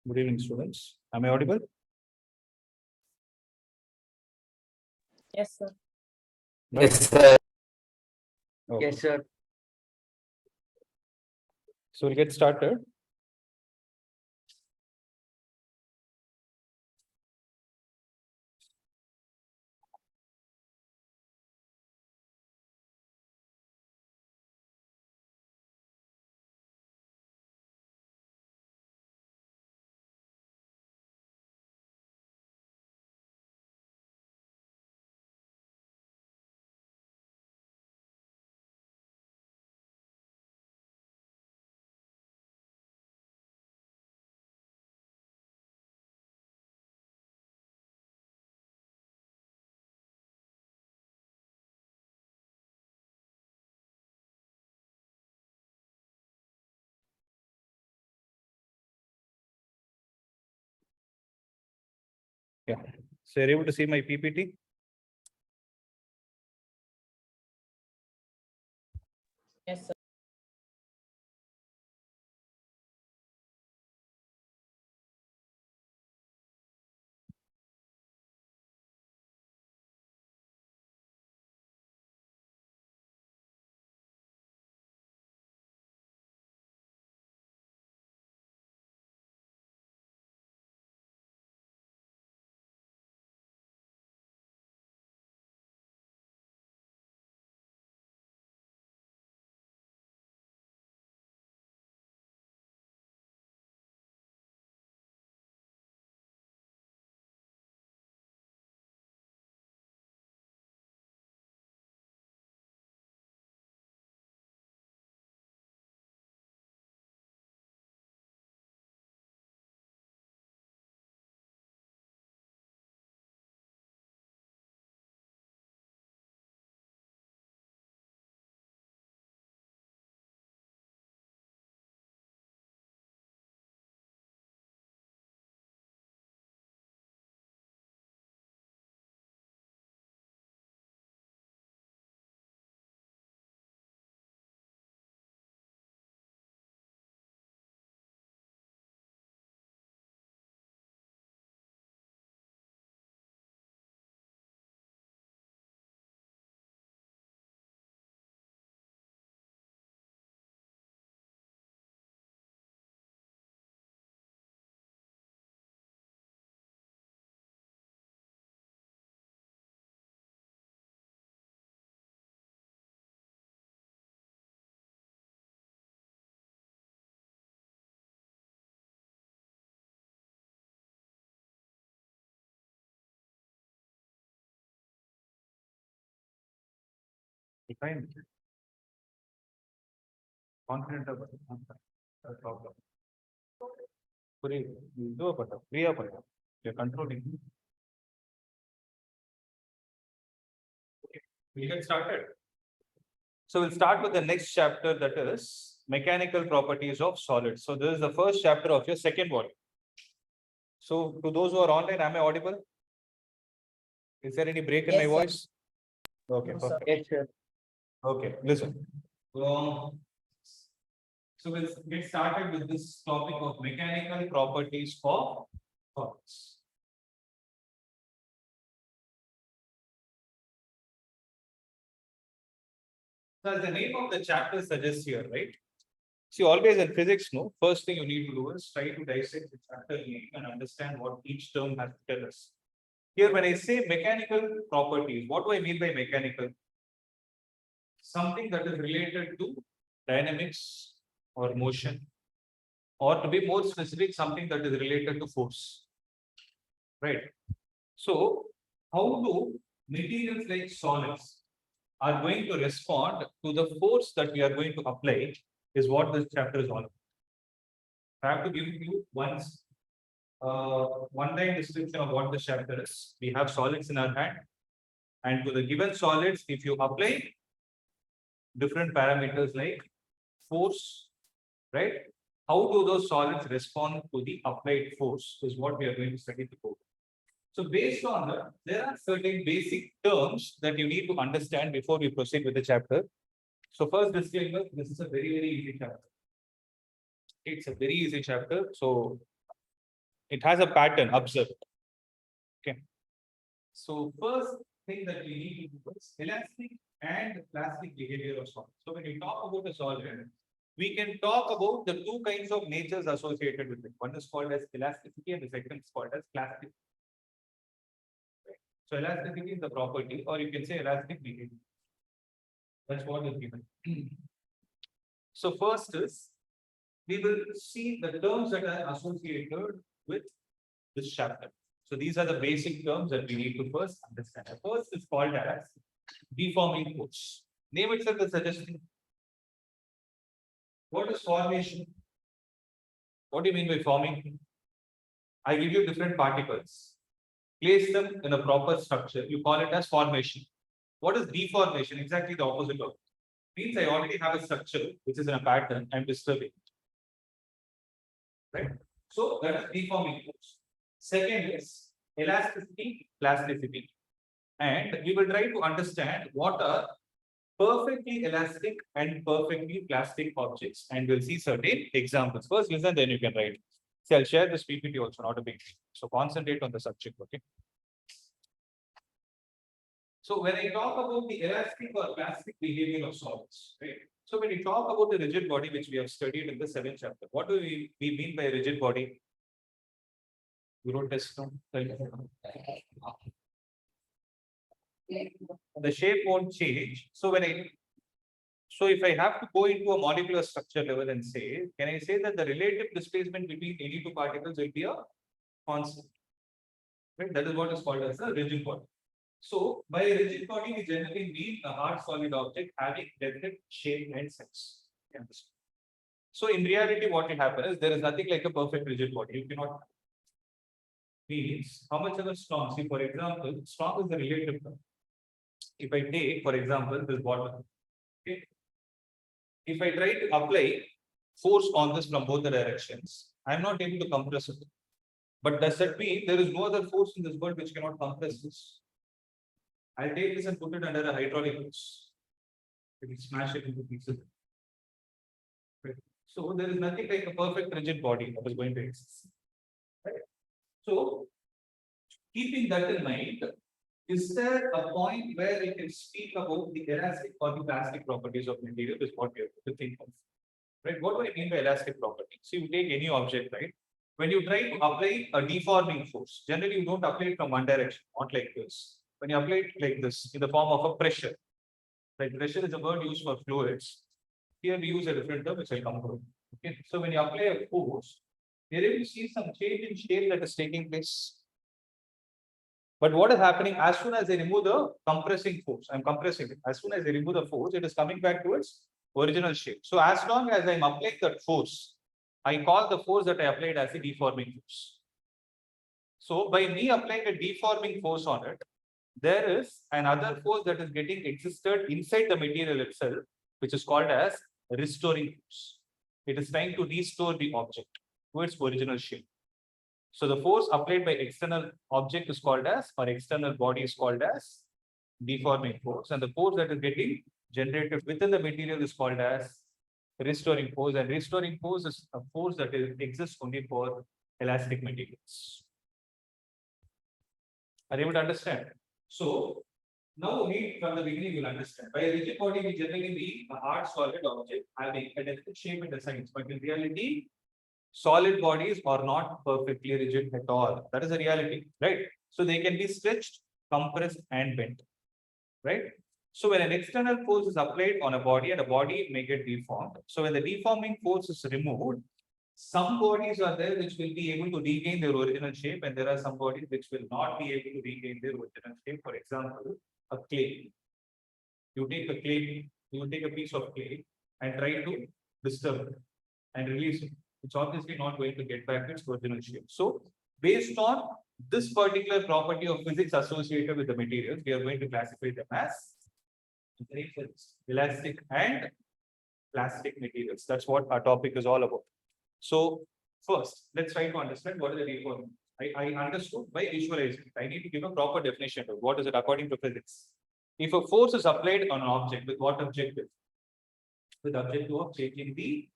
Good evening, students. Am I audible? Yes, sir. Yes, sir. Okay. Yes, sir. So we'll get started. Yeah. So you're able to see my PPT? Yes, sir. Fine. Confident about it. No problem. Do a better. You're controlling. Okay. We'll get started. So we'll start with the next chapter, that is mechanical properties of solids. So this is the first chapter of your second volume. So to those who are online, am I audible? Is there any break in my Yes, sir. voice? Okay, No, sir. perfect. Yes, sir. Okay, listen. So we'll get started with this topic of mechanical properties of solids. So as the name of the chapter suggests here, right? See, always in physics, no, first thing you need to do is try to dissect the chapter name and understand what each term has to tell us. Here, when I say mechanical properties, what do I mean by mechanical? Something that is related to dynamics or motion, or to be more specific, something that is related to force. Right. So, how do materials like solids are going to respond to the force that we are going to apply is what this chapter is all about. I have to give you one-line description of what this chapter is. We have solids in our hand, and to the given solids, if you apply different parameters like force, right? How do those solids respond to the applied force is what we are going to study today. So based on that, there are certain basic terms that you need to understand before we proceed with the chapter. So first disclaimer, this is a very, very easy chapter. It's a very easy chapter. So It has a pattern, observe. Okay. So first thing that we need to do is elastic and plastic behavior of solid. So when we talk about a solid, we can talk about the two kinds of natures associated with it. One is called as elasticity and the second is called as plastic. So elasticity is the property, or you can say elastic behavior. That's what is given. So first is, we will see the terms that are associated with this chapter. So these are the basic terms that we need to first understand. The first is called as deforming force. Name itself is suggesting. What is formation? What do you mean by forming? I give you different particles. Place them in a proper structure. You call it as formation. What is deformation? Exactly the opposite of it. Means I already have a structure which is in a pattern. I'm disturbing. Right? So that is deforming force. Second is elasticity, plasticity. And we will try to understand what are perfectly elastic and perfectly plastic objects. And we'll see certain examples. First listen, then you can write. See, I'll share this PPT also, not a big deal. So concentrate on the subject, okay? So when I talk about the elastic or plastic behavior of solids, right? So when we talk about the rigid body, which we have studied in the 7th chapter, what do we mean by a rigid body? You wrote test now? The shape won't change. So if I have to go into a molecular structure level and say, can I say that the relative displacement between any two particles will be a constant? Right? That is what is called as a rigid body. So by a rigid body, we generally mean a hard solid object having definite shape and size. So in reality, what will happen is there is nothing like a perfect rigid body. You cannot means how much ever strong. See, for example, strong is the relative term. If I take, for example, this bottle, okay. If I try to apply force on this from both the directions, I am not able to compress it. But does that mean there is no other force in this world which cannot compress this? I'll take this and put it under a hydraulic force. It will smash it into pieces. Right. So there is nothing like a perfect rigid body that is going to exist. Right. So keeping that in mind, is there a point where we can speak about the elastic or the plastic properties of material is what we have to think of. Right? What do I mean by elastic property? So you take any object, right? When you try to apply a deforming force, generally you don't apply it from one direction, not like this. When you apply it like this, in the form of a pressure, like pressure is a word used for fluids. Here we use a different term which will come to. Okay, so when you apply a force, you're able to see some change in shape that is taking place. But what is happening as soon as I remove the compressing force? I'm compressing it. As soon as I remove the force, it is coming back to its original shape. So as long as I'm applying that force, I call the force that I applied as a deforming force. So by me applying a deforming force on it, there is another force that is getting existed inside the material itself, which is called as restoring force. It is trying to restore the object to its original shape. So the force applied by external object is called as, or external body is called as deforming force. And the force that is getting generated within the material is called as restoring force. And restoring force is a force that exists only for elastic materials. Are you able to understand? So now we from the beginning you'll understand. By a rigid body, we generally mean a hard solid object having a definite shape and a size. But in reality, solid bodies are not perfectly rigid at all. That is a reality, right? So they can be stretched, compressed, and bent, right? So when an external force is applied on a body and a body may get deformed. So when the deforming force is removed, some bodies are there which will be able to regain their original shape, and there are some bodies which will not be able to regain their original shape. For example, a clay. You take a clay, you take a piece of clay and try to disturb it and release it. It's obviously not going to get back its original shape. So, based on this particular property of physics associated with the materials, we are going to classify them as elastic and plastic materials. That's what our topic is all about. So, first, let's try to understand what is the deforming. I understood by visualizing. I need to give a proper definition of what is it according to physics. If a force is applied on an object, with what objective? With the objective of changing the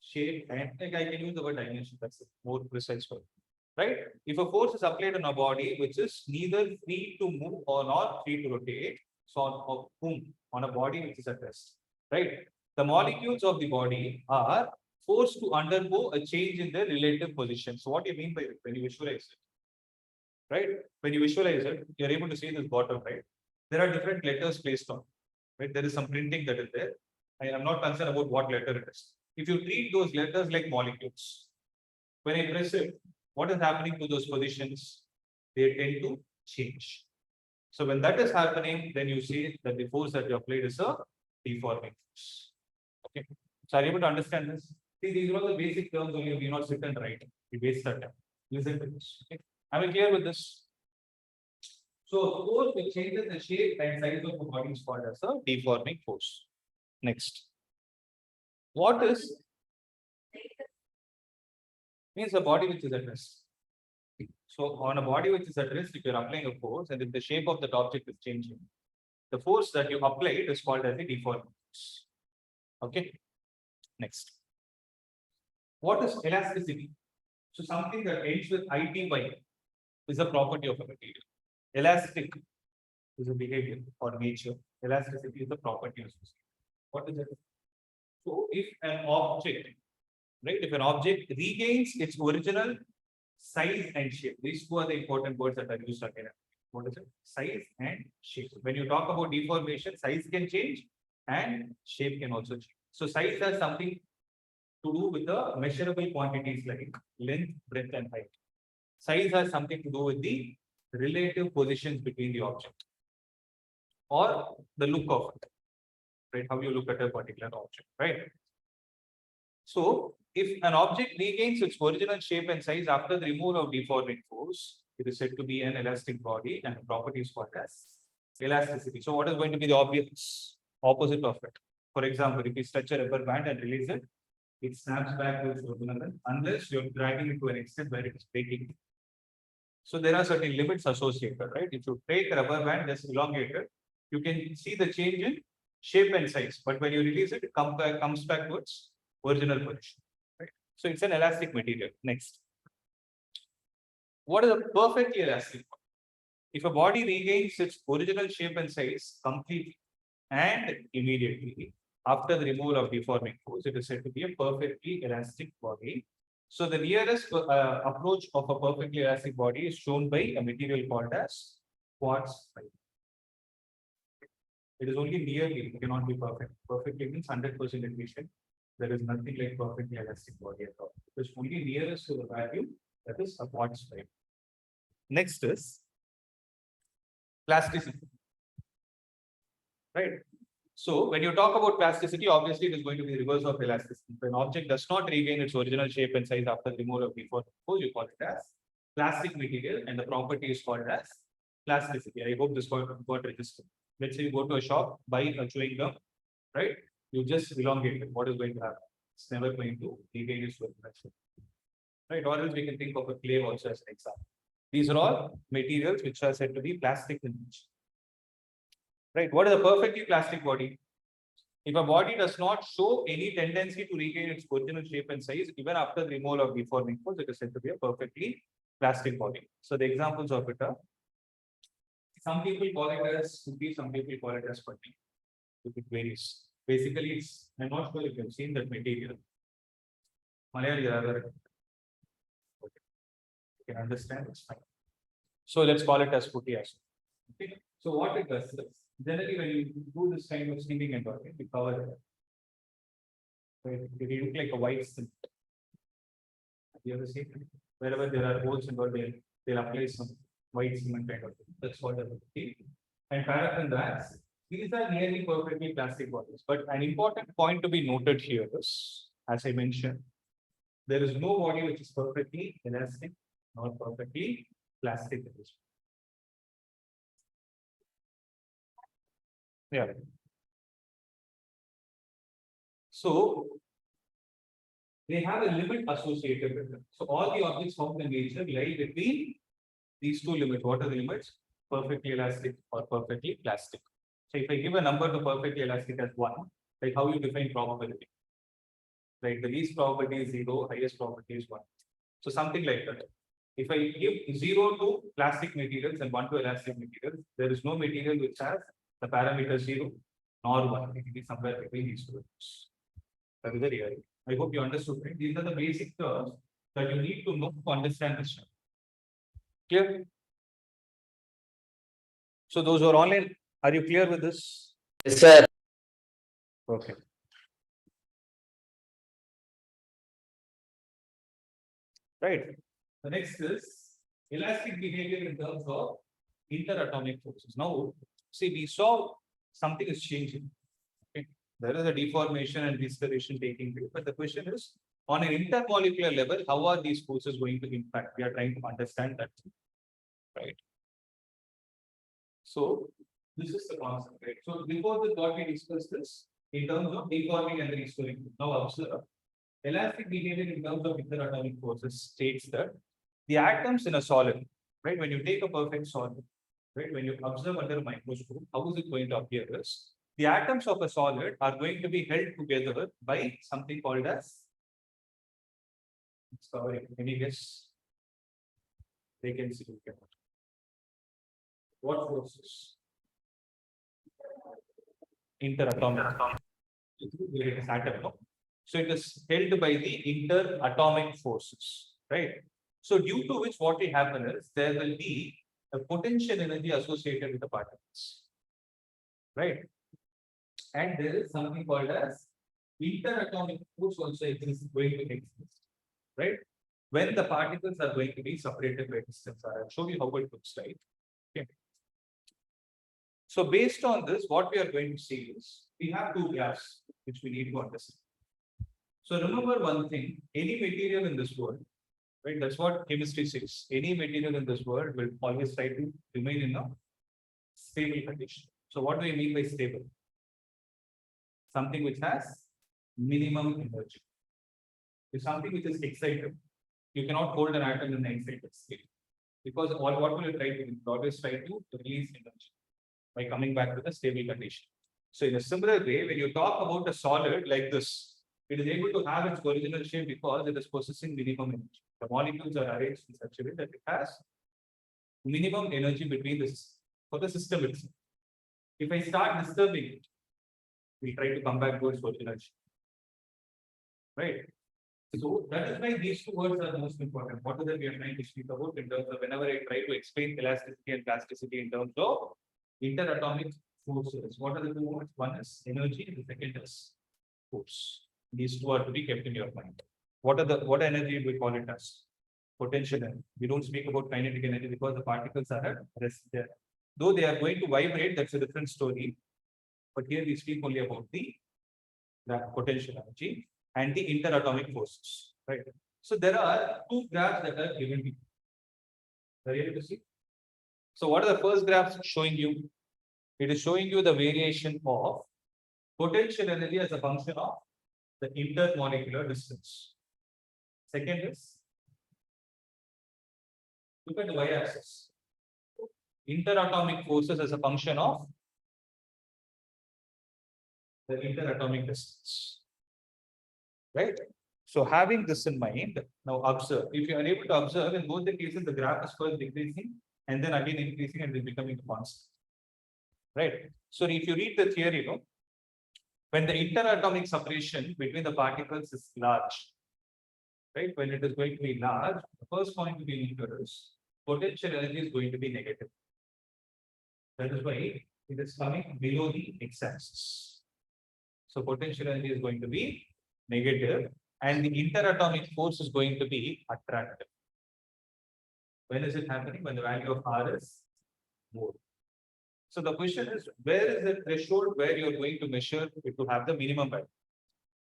shape, and like I can use the word dimension, that's a more precise word. right? If a force is applied on a body which is neither free to move or not free to rotate, so on a body which is at rest, right? The molecules of the body are forced to undergo a change in their relative position. So what do you mean by it when you visualize it? Right? When you visualize it, you're able to see this bottom, right? There are different letters placed on, right? There is some printing that is there. I am not concerned about what letter it is. If you treat those letters like molecules, when I press it, what is happening to those positions? They tend to change. So when that is happening, then you see that the force that you applied is a deforming force. Okay. So are you able to understand this? See, these are all the basic terms only. We not sit and write. We waste that time. Listen to this. Okay. Am I clear with this? So force which changes the shape and size of a body is called as a deforming force. Next. What is means a body which is at rest. So on a body which is at rest, if you're applying a force and if the shape of that object is changing, the force that you applied is called as a deforming force. Okay. Next. What is elasticity? So something that ends with ITY is a property of a material. Elastic is a behavior or nature. Elasticity is a property of system. What is it? So if an object, right, if an object regains its original size and shape, these two are the important words that are used again. What is it? Size and shape. When you talk about deformation, size can change and shape can also change. So size has something to do with the measurable quantities like length, breadth, and height. Size has something to do with the relative positions between the object or the look of it, right? How you look at a particular object, right? So, if an object regains its original shape and size after the removal of deforming force, it is said to be an elastic body, and the property is called as elasticity. So, what is going to be the obvious opposite of it? For example, if you stretch a rubber band and release it, it snaps back to its original length unless you're dragging it to an extent where it is breaking. So there are certain limits associated, right? If you take a rubber band, just elongate it, you can see the change in shape and size. But when you release it, it comes back to its original position, right? So it's an elastic material. Next. What is a perfectly elastic body? If a body regains its original shape and size completely and immediately after the removal of deforming force, it is said to be a perfectly elastic body. So the nearest approach of a perfectly elastic body is shown by a material called as quartz fiber. It is only nearly, it cannot be perfect. Perfectly means 100% efficient. There is nothing like perfectly elastic body at all. It is only nearest to the value, that is a quartz fiber. Next is plasticity. Right. So when you talk about plasticity, obviously it is going to be reverse of elasticity. If an object does not regain its original shape and size after the removal of deforming force, you call it as plastic material, and the property is called as plasticity. I hope this got registered. Let's say you go to a shop, buy a chewing gum, right? You just elongate it. What is going to happen? It's never going to regain its original shape. Right? Or else we can think of a clay also as an example. These are all materials which are said to be plastic in nature. Right? What is a perfectly plastic body? If a body does not show any tendency to regain its original shape and size, even after the removal of deforming force, it is said to be a perfectly plastic body. So the examples of it are, some people call it as putti, some people call it as putty. It varies. Basically, it's, I'm not sure if you've seen that material. Malayali, you can understand, it's fine. So let's call it as putti as well. Okay. So what it does is, generally when you do this kind of steaming and working, you cover it. So it look like a white cement. Have you ever seen it? Wherever there are holes in the they'll apply some white cement kind of thing. That's what the putti. And paraffin wax, these are nearly perfectly plastic bodies. But an important point to be noted here is, as I mentioned, there is no body which is perfectly elastic nor perfectly plastic. Yeah. So they have a limit associated with them. So all the objects found in nature lie between these two limits. What are the limits? Perfectly elastic or perfectly plastic. So if I give a number to perfectly elastic as 1, like how you define probability? Like the least probability is 0, highest probability is 1. So something like that. If I give 0 to plastic materials and 1 to elastic materials, there is no material which has the parameter 0 nor 1. It will be somewhere between these two values. That is the reality. I hope you understood. Right? These are the basic terms that you need to know to understand this. Clear? So those who are online, are you clear with this? Yes, sir. Okay. Right. The next is elastic behavior in terms of interatomic forces. Now, see, we saw something is changing. Okay. There is a deformation and deceleration taking place. But the question is, on an intermolecular level, how are these forces going to impact? We are trying to understand that. Right. So, this is the concept, right? So, before this, what we discussed this in terms of deforming and restoring. Now, observe. Elastic behavior in terms of interatomic forces states that the atoms in a solid, right? When you take a perfect solid, right? When you observe under a microscope, how is it going to appear is the atoms of a solid are going to be held together by something called as covering. Any guess? They can see. What forces? Interatomic. It is atom, no? So it is held by the interatomic forces, right? So due to which what will happen is there will be a potential energy associated with the particles, right? And there is something called as interatomic force also exists going to exist, right? When the particles are going to be separated by distance. I'll show you how it looks like. Okay. So based on this, what we are going to see is we have two graphs which we need to understand. So remember one thing, any material in this world, right? That's what chemistry says. Any material in this world will always try to remain in a stable condition. So what do we mean by stable? Something which has minimum energy. If something which is excited, you cannot hold an atom in the excited state. Because what will you try to do? You always try to release energy by coming back to the stable condition. So in a similar way, when you talk about a solid like this, it is able to have its original shape because it is possessing minimum energy. The molecules are arranged in such a way that it has minimum energy between this for the system itself. If I start disturbing it, we try to come back to its original shape. Right? So that is why these two words are the most important. What is that we are trying to speak about in terms of whenever I try to explain elasticity and plasticity in terms of interatomic forces. What are the two words? One is energy and the second is force. These two are to be kept in your mind. What energy do we call it as? Potential energy. We don't speak about kinetic energy because the particles are at rest there. Though they are going to vibrate, that's a different story. But here we speak only about the potential energy and the interatomic forces. Right. So there are two graphs that are given to you. Are you able to see? So what are the first graphs showing you? It is showing you the variation of potential energy as a function of the intermolecular distance. Second is, look at the y-axis. Interatomic forces as a function of the interatomic distance. Right? So having this in mind, now observe. If you are able to observe, in both the cases, the graph is first decreasing and then again increasing and then becoming constant. Right? So if you read the theory, when the interatomic separation between the particles is large, right? When it is going to be large, the first point to be noted is potential energy is going to be negative. That is why it is coming below the x-axis. So potential energy is going to be negative and the interatomic force is going to be attractive. When is it happening? When the value of R is more. So the question is, where is the threshold where you are going to measure it to have the minimum value?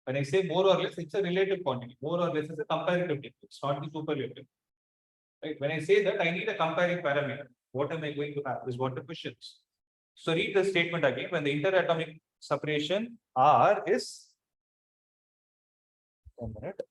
When I say more or less, it's a relative quantity. More or less is a comparative difference. It's not the superlative. Right? When I say that, I need a comparing parameter. What am I going to have? Is what the question is. So read the statement again. When the interatomic separation R is 1 minute.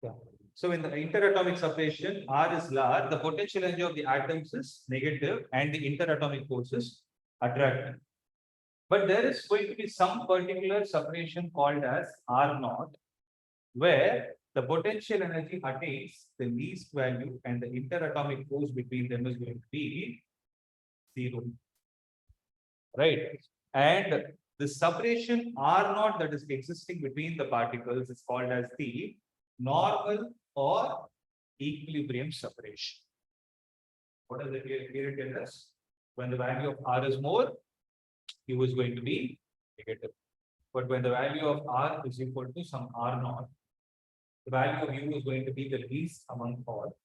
Yeah. So in the interatomic separation, R is large, the potential energy of the atoms is negative and the interatomic force is attractive. But there is going to be some particular separation called as R naught, where the potential energy attains the least value and the interatomic force between them is going to be zero. Right? And the separation R naught that is existing between the particles is called as the normal or equilibrium separation. What does it here tell us? When the value of R is more, U is going to be negative. But when the value of R is equal to some R naught, the value of U is going to be the least among all.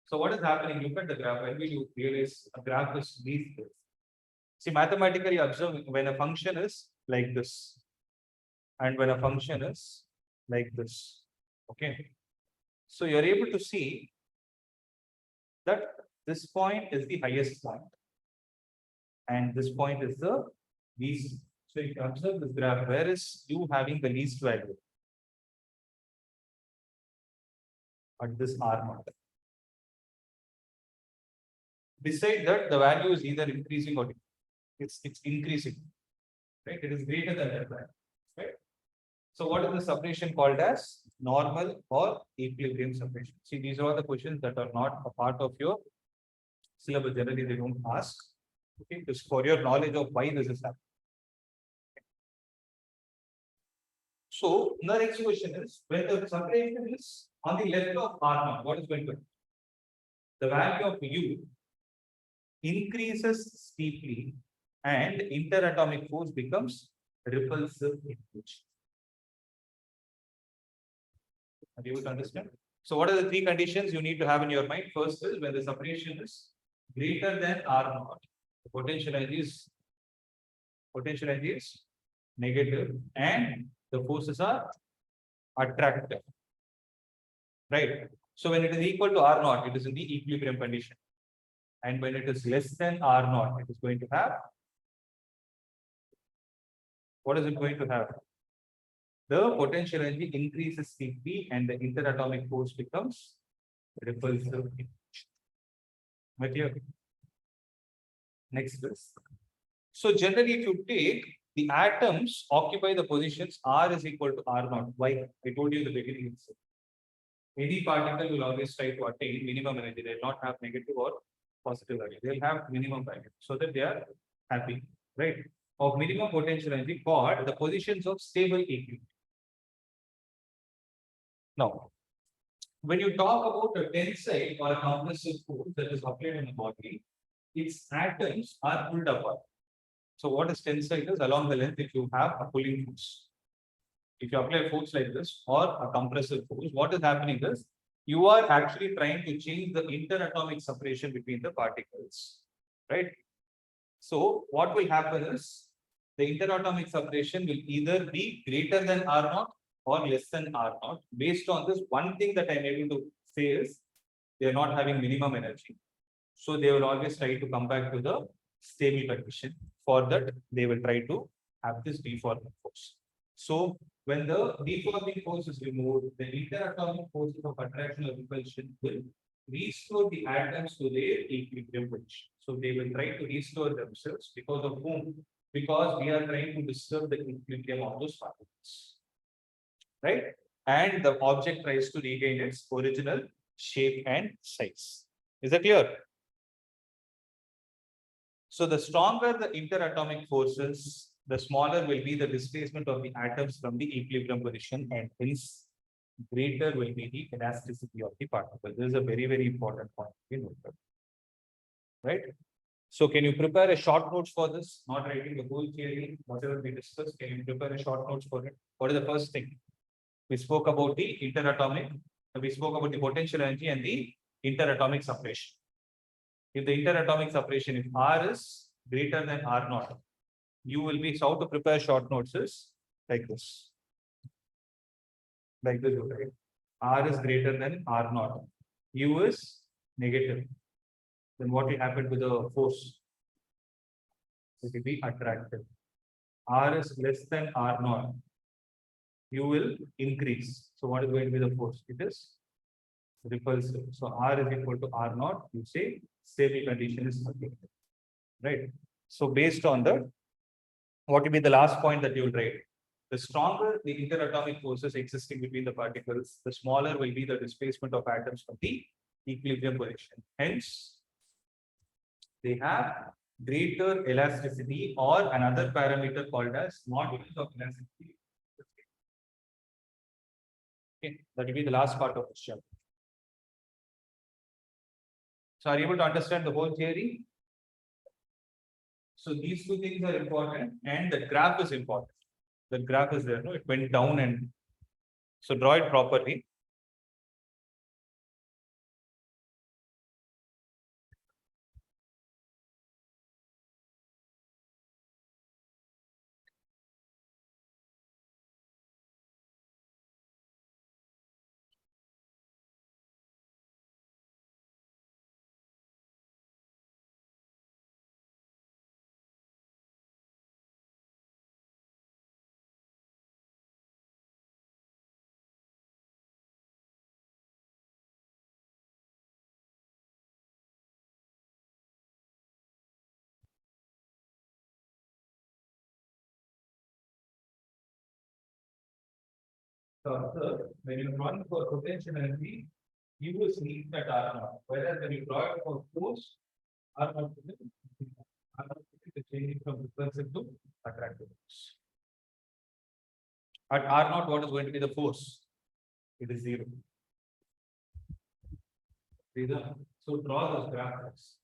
So what is happening? Look at the graph. When you realize a graph is least this. See, mathematically observe when a function is like this, and when a function is like this. Okay. So you're able to see that this point is the highest point, and this point is the least. So if you observe this graph, where is U having the least value? At this R naught. Beside that, the value is either increasing or it's increasing, right? It is greater than that value, right? So what is the separation called as? Normal or equilibrium separation. See, these are all the questions that are not a part of your syllabus. Generally, they don't ask. Okay, just for your knowledge of why this is happening. So the next question is, when the separation is on the left of R naught, what is going to happen? The value of U increases steeply and interatomic force becomes repulsive in nature. Are you able to understand? So what are the three conditions you need to have in your mind? First is when the separation is greater than R naught, the potential energy is negative and the forces are attractive. Right. So when it is equal to R naught, it is in the equilibrium condition. And when it is less than R naught, it is going to have. What is it going to have? The potential energy increases steeply and the interatomic force becomes repulsive. Material. Next is. So generally, if you take the atoms occupy the positions R is equal to R naught. Why? I told you in the beginning itself. Any particle will always try to attain minimum energy. They will not have negative or positive value. They will have minimum value so that they are happy, right? Of minimum potential energy called the positions of stable equilibrium. Now, when you talk about a tensile or a compressive force that is applied on the body, its atoms are pulled apart. So what is tensile is along the length if you have a pulling force. If you apply a force like this or a compressive force, what is happening is you are actually trying to change the interatomic separation between the particles, right? So what will happen is the interatomic separation will either be greater than R naught or less than R naught. Based on this, one thing that I'm able to say is they are not having minimum energy. So they will always try to come back to the stable condition. For that, they will try to have this deforming force. So when the deforming force is removed, the interatomic forces of attraction or repulsion will restore the atoms to their equilibrium position. So they will try to restore themselves because of whom? Because we are trying to disturb the equilibrium of those particles. Right? And the object tries to regain its original shape and size. Is that clear? So the stronger the interatomic forces, the smaller will be the displacement of the atoms from the equilibrium position, and hence greater will be the elasticity of the particle. This is a very, very important point to note. Right? So can you prepare a short notes for this? Not writing the whole theory, whatever we discussed, can you prepare a short notes for it? What is the first thing? We spoke about the interatomic, we spoke about the potential energy and the interatomic separation. If the interatomic separation, if R is greater than R naught, you will be how to prepare short notes is like this. Like this, right? R is greater than R naught. U is negative. Then what will happen to the force? It will be attractive. R is less than R naught. U will increase. So what is going to be the force? It is repulsive. So R is equal to R naught. You say stable condition is okay. Right. So based on that, what will be the last point that you will write? The stronger the interatomic forces existing between the particles, the smaller will be the displacement of atoms from the equilibrium position. Hence, they have greater elasticity or another parameter called as modulus of elasticity. Okay, that will be the last part of this chapter. So are you able to understand the whole theory? So these two things are important and the graph is important. The graph is there, no? It went down and so draw it properly. So when you run for potential energy, you will see that R naught. Whereas when you draw it for force, R naught is changing from repulsive to attractive force. At R naught, what is going to be the force? It is 0. So draw those graphs.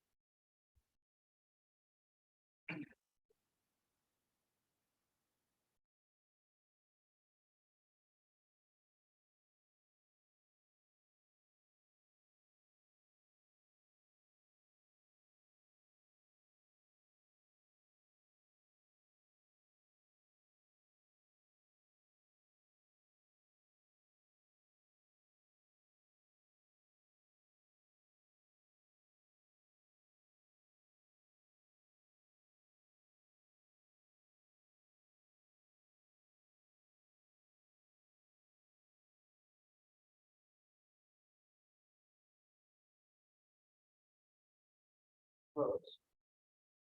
First,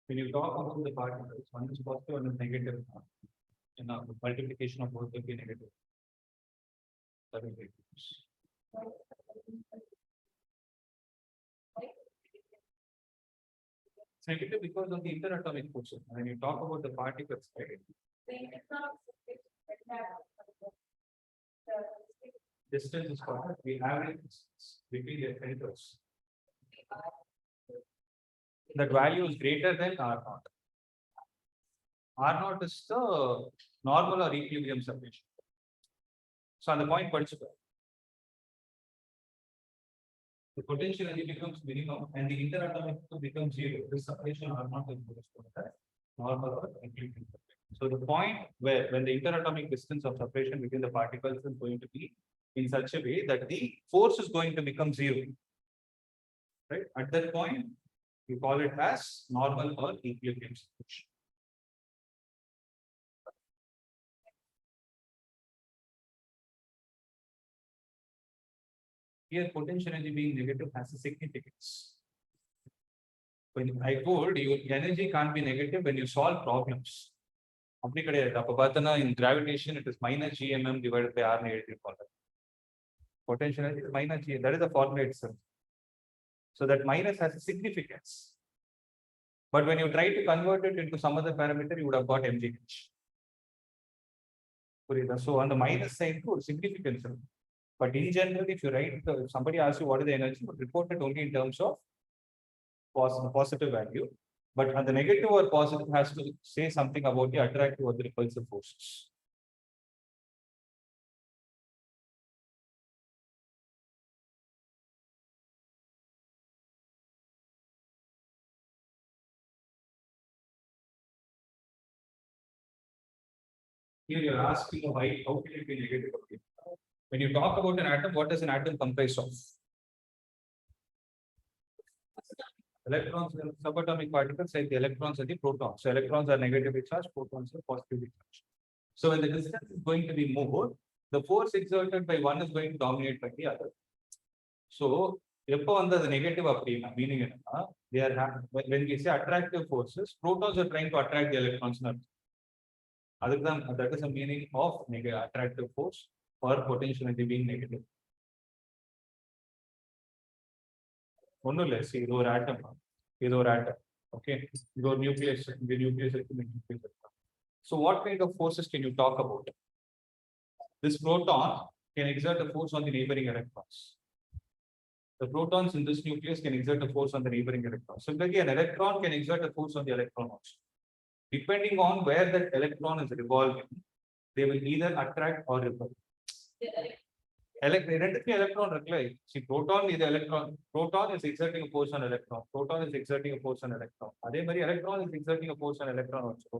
when you talk about the particles, one is positive, one is negative. And now the multiplication of both will be negative. That will be it's negative because of the interatomic forces. When you talk about the particles, right? Distance is called the average distance between their centers. That value is greater than R naught. R naught is the normal or equilibrium separation. So on the point particular, the potential energy becomes minimum and the interatomic becomes 0. This separation R naught is normal or equilibrium separation. So the point where when the interatomic distance of separation between the particles is going to be in such a way that the force is going to become 0. Right? At that point, you call it as normal or equilibrium separation. Here, potential energy being negative has a significance. When I told you, energy can't be negative when you solve problems. In gravitation, it is minus GMM divided by R negative. Potential energy is minus G. That is the formula itself. So that minus has a significance. But when you try to convert it into some other parameter, you would have got mgh. So on the minus side, significance. But in general, if you write, if somebody asks you what is the energy, report it only in terms of positive value. But on the negative or positive has to say something about the attractive or the repulsive forces. Here you're asking why, how can it be negative? When you talk about an atom, what does an atom comprise of? Electrons and subatomic particles, like the electrons and the protons. So electrons are negatively charged, protons are positively charged. So when the distance is going to be more, the force exerted by one is going to dominate by the other. So upon the negative meaning they are when we say attractive forces, protons are trying to attract the electrons. That is the meaning of negative attractive force or potential energy being negative. ஒன்றும் இல்லை, see, இது ஒரு atom, okay, இது ஒரு nucleus, இந்த nucleus இருக்கு, இந்த nucleus இருக்கு. So what kind of forces can you talk about? This proton can exert a force on the neighboring electrons. The protons in this nucleus can exert a force on the neighboring electrons. Similarly, an electron can exert a force on the electron also. Depending on where that electron is revolving, they will either attract or repel. Electron reply. See, proton is the electron. Proton is exerting a force on electron. Proton is exerting a force on electron. அதே மாதிரி electron is exerting a force on electron also.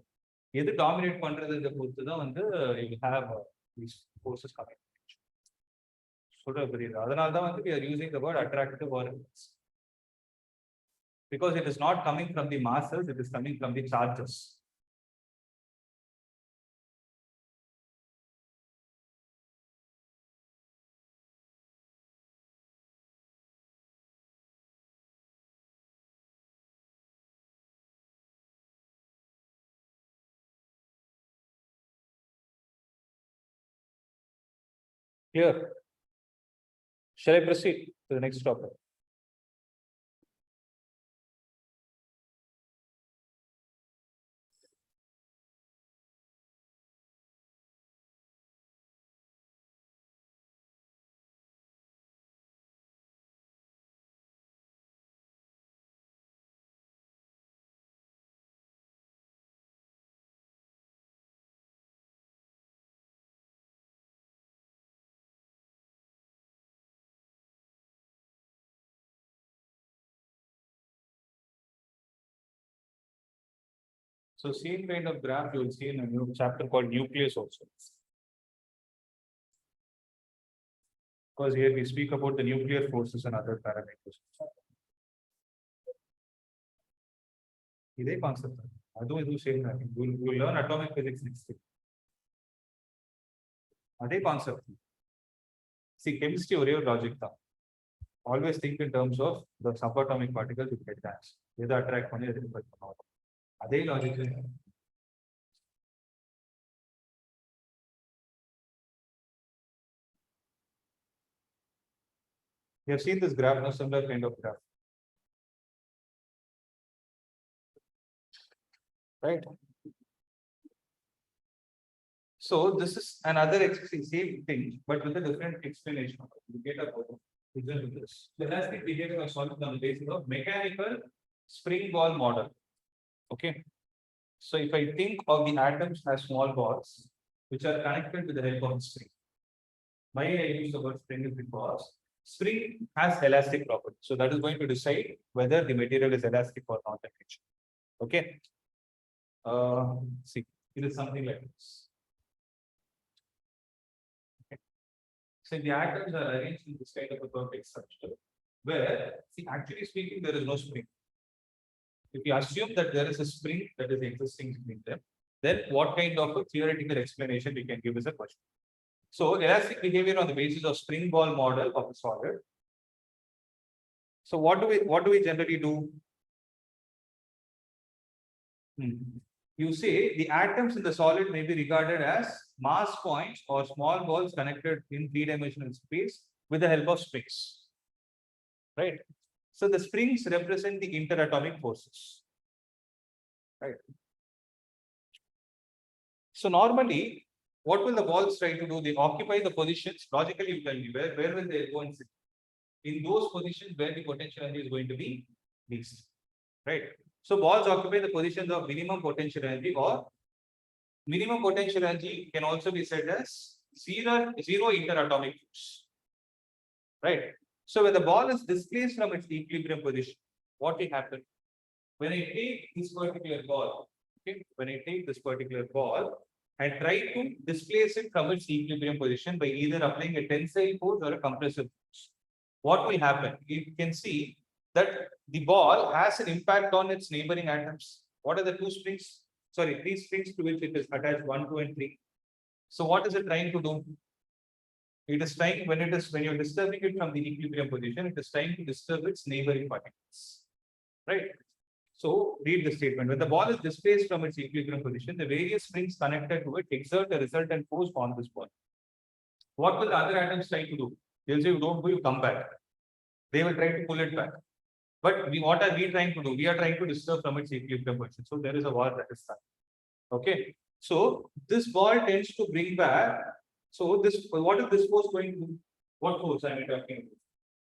எது dominate பண்றதுன்ற பொறுத்து தான் வந்து you have these forces coming. சொல்ற புரியுது? அதனால தான் வந்து we are using the word attractive or repulsive. Because it is not coming from the masses, it is coming from the charges. Clear? Shall I proceed to the next topic? So same kind of graph you will see in a new chapter called nucleus also. Because here we speak about the nuclear forces and other parameters. இதே concept அதுவும் இதுவும் same தான். You learn atomic physics next week. அதே concept. See, chemistry ஒரே ஒரு logic தான். Always think in terms of the subatomic particles you get gas. எதை attract பண்ணி எது ரிப்பெல் பண்ணுவோம். அதே logic. You have seen this graph, no similar kind of graph. Right. So this is another same thing, but with a different explanation. You get a result of this. The elastic behavior was solved on the basis of mechanical spring ball model. Okay. So if I think of the atoms as small balls, which are connected with the help of spring. Why I use the word spring is because spring has elastic property. So that is going to decide whether the material is elastic or not in nature. Okay. See, it is something like this. Okay. So the atoms are arranged in this kind of a perfect structure, where, see, actually speaking, there is no spring. If you assume that there is a spring that is existing between them, then what kind of a theoretical explanation we can give is a question. So elastic behavior on the basis of spring ball model of a solid. So what do we generally do? You say the atoms in the solid may be regarded as mass points or small balls connected in three-dimensional space with the help of springs. Right? So the springs represent the interatomic forces. Right? So normally, what will the balls try to do? They occupy the positions. Logically, you tell me where will they go and sit? In those positions where the potential energy is going to be least. Right? So balls occupy the positions of minimum potential energy, or minimum potential energy can also be said as zero interatomic force. Right? So when the ball is displaced from its equilibrium position, what will happen? When I take this particular ball, okay, when I take this particular ball and try to displace it from its equilibrium position by either applying a tensile force or a compressive force, what will happen? You can see that the ball has an impact on its neighboring atoms. What are the three springs to which it is attached, 1, 2, and 3. So what is it trying to do? It is trying, when you're disturbing it from the equilibrium position, it is trying to disturb its neighboring particles. Right? So read the statement. When the ball is displaced from its equilibrium position, the various springs connected to it exert a resultant force on this ball. What will the other atoms try to do? They'll say, don't go, you come back. They will try to pull it back. But what are we trying to do? We are trying to disturb from its equilibrium position. So there is a war that is started. Okay. So this ball tends to bring back. So this, what is this force going to do? What force am I talking about?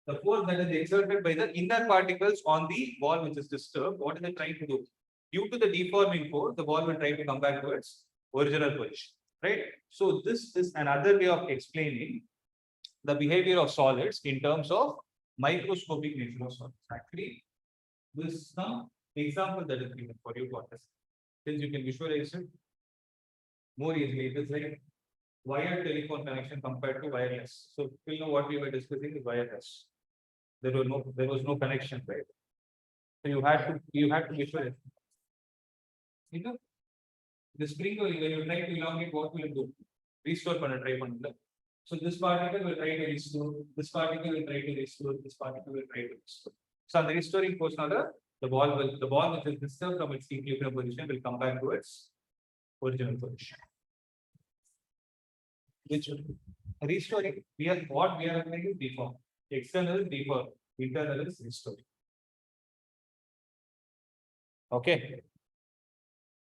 The force that is exerted by the inner particles on the ball which is disturbed. What is it trying to do? Due to the deforming force, the ball will try to come back to its original position. Right? So this is another way of explaining the behavior of solids in terms of microscopic nature of solids. Actually, this is some example that is given for you to understand. Since you can visualize it more easily, it is like wired telephone connection compared to wireless. So we know what we were discussing is wireless. There was no connection, right? So you had to visualize. You know, the spring when you try to elongate, what will it do? Restore panna try panna. So this particle will try to restore, this particle will try to restore, this particle will try to restore. So on the restoring force, the ball which is disturbed from its equilibrium position will come back to its original position. Which restoring, what we are going to deform. External is deform, internal is restoring. Okay.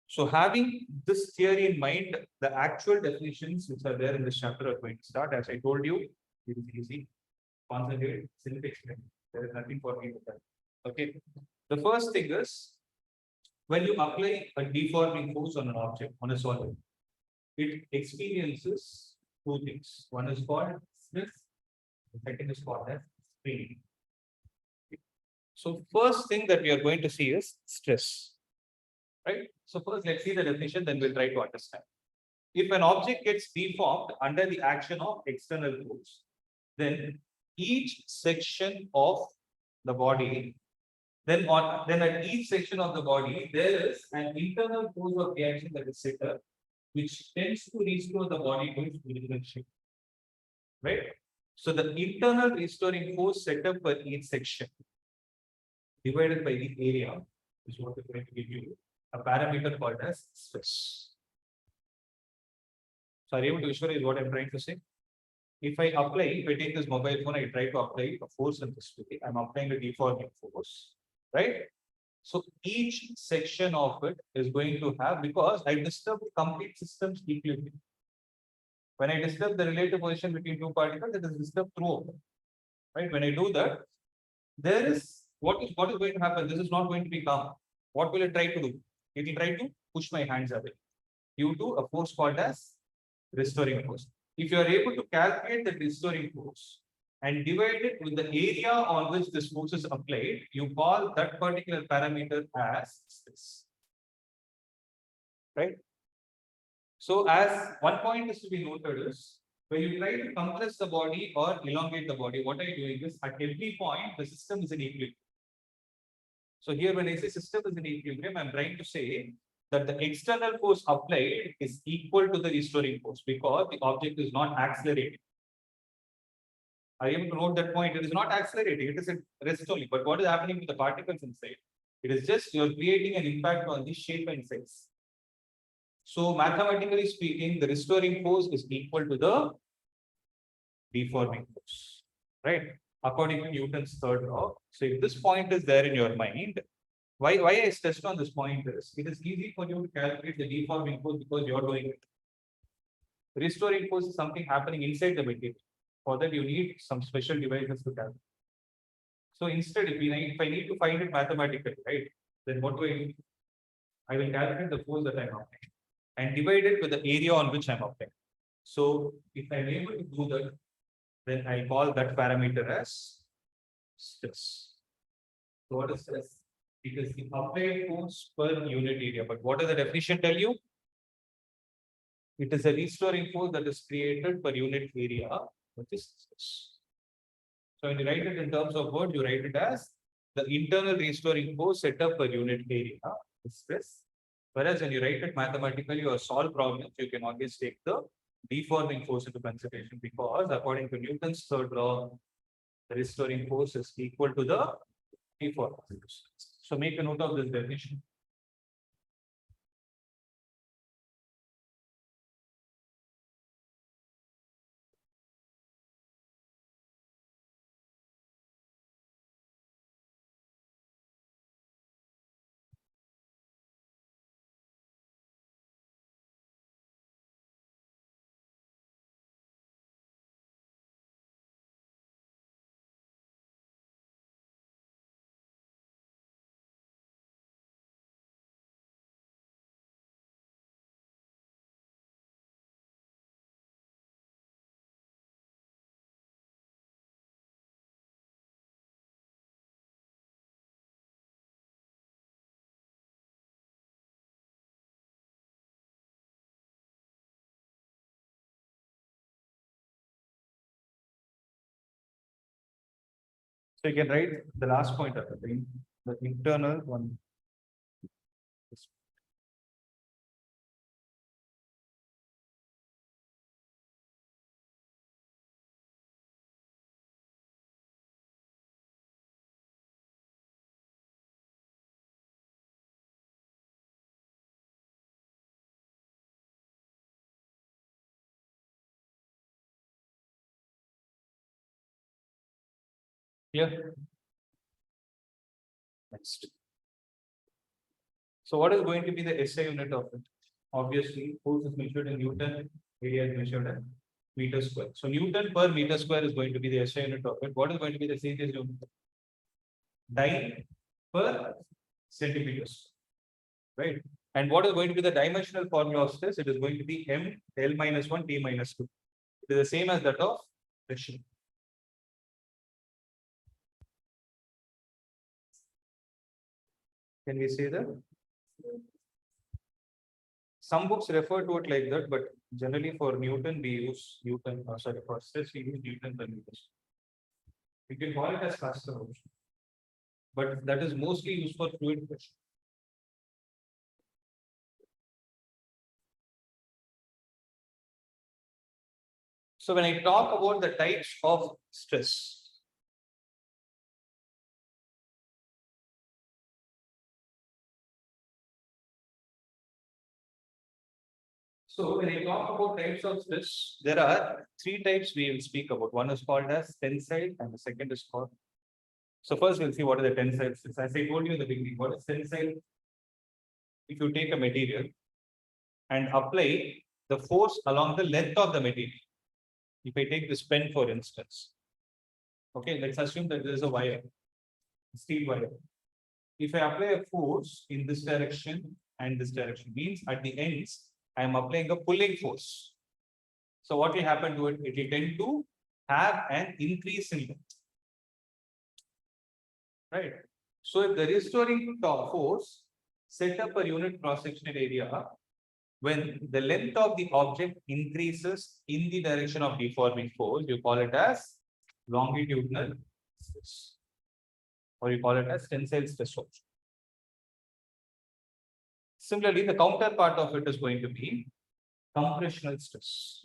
So having this theory in mind, the actual definitions which are there in this chapter are going to start. As I told you, it is easy. Concentrate, simply explain. There is nothing for me to tell. Okay. The first thing is when you apply a deforming force on an object, on a solid, it experiences two things. One is called stress, the second is called as strain. So first thing that we are going to see is stress. Right? So first let's see the definition, then we'll try to understand. If an object gets deformed under the action of external force, then each section of the body, then at each section of the body, there is an internal force of reaction that is set up, which tends to restore the body to its original shape. Right? So the internal restoring force set up for each section divided by the area is what we're going to give you a parameter called as stress. So are you able to visualize what I'm trying to say? If I take this mobile phone, I try to apply a force in this way. I'm applying a deforming force, right? So each section of it is going to have, because I disturb the complete system's equilibrium. When I disturb the relative position between two particles, it is disturbed throughout. Right? When I do that, there is what is going to happen? This is not going to be calm. What will it try to do? It will try to push my hands away due to a force called as restoring force. If you are able to calculate the restoring force and divide it with the area on which this force is applied, you call that particular parameter as stress. Right? So as one point is to be noted is, when you try to compress the body or elongate the body, what are you doing is at every point the system is in equilibrium. So here when I say system is in equilibrium, I'm trying to say that the external force applied is equal to the restoring force because the object is not accelerating. Are you able to note that point? It is not accelerating, it is at rest only. But what is happening to the particles inside? It is just you're creating an impact on the shape and size. So mathematically speaking, the restoring force is equal to the deforming force, right? According to Newton's third law. So if this point is there in your mind, why I stressed on this point is, it is easy for you to calculate the deforming force because you're doing it. Restoring force is something happening inside the material. For that, you need some special devices to calculate. So instead, if I need to find it mathematically, right, then what do I do? I will calculate the force that I'm applying and divide it with the area on which I'm applying. So if I'm able to do that, then I call that parameter as stress. So what is stress? It is the applied force per unit area. But what does the definition tell you? It is a restoring force that is created per unit area, which is stress. So when you write it in terms of words, you write it as the internal restoring force set up per unit area, is stress. Whereas when you write it mathematically or solve problems, you can always take the deforming force into consideration because according to Newton's third law, the restoring force is equal to the deforming force. So make a note of this definition. So you can write the last point of the thing, the internal one. Yeah. Next. So what is going to be the SI unit of it? Obviously, force is measured in Newton, area is measured in meter square. So Newton per meter square is going to be the SI unit of it. What is going to be the series unit? Dyne per centimeter square. Right? And what is going to be the dimensional formula of stress? It is going to be M L minus 1 T minus 2. It is the same as that of pressure. Can we say that? Some books refer to it like that, but generally for Newton, we use Newton, sorry, for stress, we use Newton per meter. We can call it as Pascal also, but that is mostly used for fluid pressure. So when I talk about the types of stress, so when I talk about types of stress, there are three types we will speak about. One is called as tensile and the second is called. So first we'll see what are the tensile stress. As I told you in the beginning, what is tensile? If you take a material and apply the force along the length of the material. If I take this pen for instance, okay, let's assume that there is a wire, steel wire. If I apply a force in this direction and this direction, means at the ends, I am applying a pulling force. So what will happen to it? It will tend to have an increase in length. Right. So if the restoring force set up a unit cross-sectional area, when the length of the object increases in the direction of deforming force, you call it as longitudinal stress, or you call it as tensile stress also. Similarly, the counterpart of it is going to be compressional stress.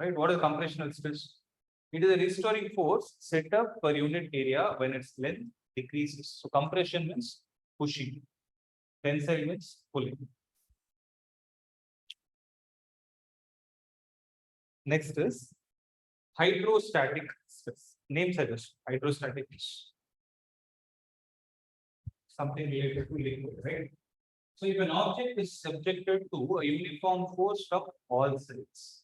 Right? What is compressional stress? It is a restoring force set up per unit area when its length decreases. So compression means pushing, tensile means pulling. Next is hydrostatic stress. Name suggests hydrostatic is something related to liquid, right? So if an object is subjected to a uniform force from all sides,